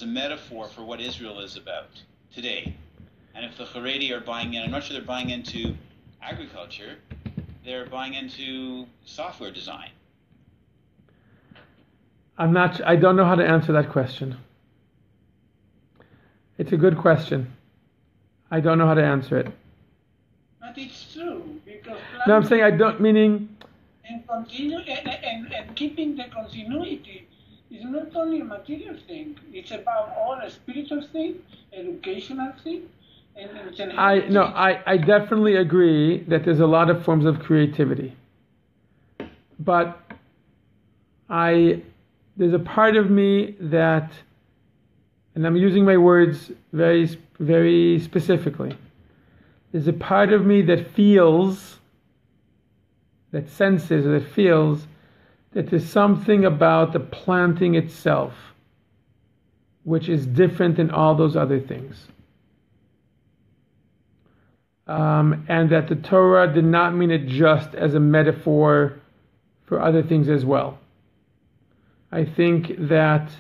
metaphor for what Israel is about today. And if the Haredi are buying in, I'm not sure they're buying into agriculture, they're buying into software design. I don't know how to answer that question. It's a good question. I don't know how to answer it. But it's true, because... No, I'm saying I don't, meaning... And keeping the continuity is not only a material thing, it's about all a spiritual thing, educational thing, and it's an... I definitely agree that there's a lot of forms of creativity. But there's a part of me that, and I'm using my words very, very specifically, there's a part of me that feels, that senses, or that feels that there's something about the planting itself which is different than all those other things. And that the Torah did not mean it just as a metaphor for other things as well. I think that,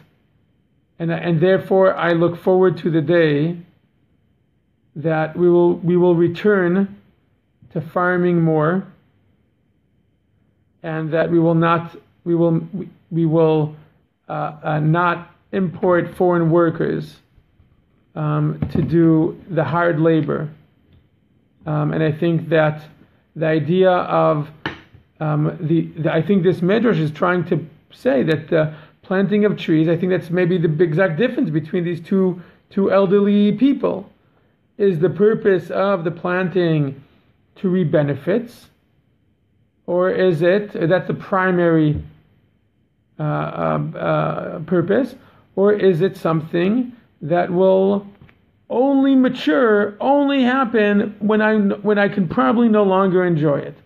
and therefore I look forward to the day that we will return to farming more, and that we will not import foreign workers to do the hard labor. And I think that the idea of I think this Midrash is trying to say that the planting of trees, I think that's maybe the exact difference between these two elderly people. Is the purpose of the planting to reap benefits, or is it that's the primary purpose, or is it something that will only mature, only happen when I can probably no longer enjoy it?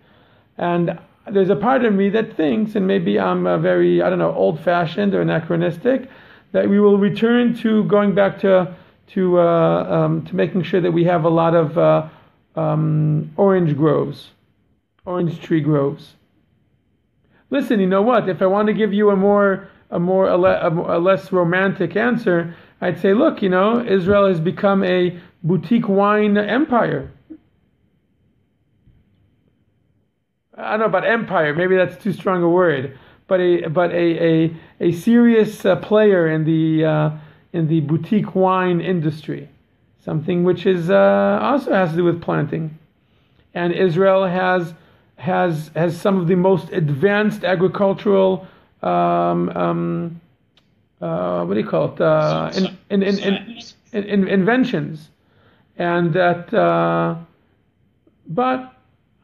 And there's a part of me that thinks, and maybe I'm very, old-fashioned or anachronistic, that we will return to going back to making sure that we have a lot of orange tree groves. Listen, you know what? If I want to give you a less romantic answer, I'd say, look, Israel has become a boutique wine empire. I don't know about empire. Maybe that's too strong a word, but a serious player in the boutique wine industry, something which is also has to do with planting. And Israel has some of the most advanced agricultural what do you call it? Inventions, and that. But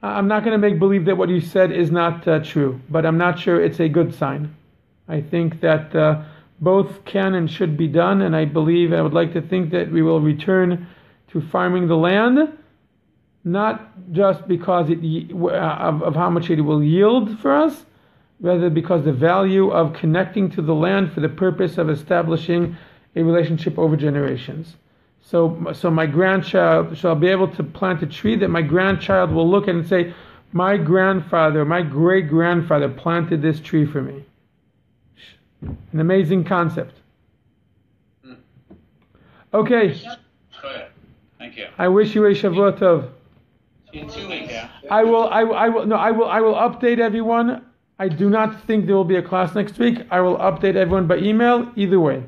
I'm not going to make believe that what you said is not true. But I'm not sure it's a good sign. I think that both can and should be done, and I would like to think that we will return to farming the land, not just because of how much it will yield for us, rather because the value of connecting to the land for the purpose of establishing a relationship over generations. So my grandchild shall be able to plant a tree that my grandchild will look at and say, my grandfather, my great-grandfather planted this tree for me. An amazing concept. Okay. Thank you. I wish you a Shavua Tov. See you in 2 weeks. Yeah. I will update everyone. I do not think there will be a class next week. I will update everyone by email either way.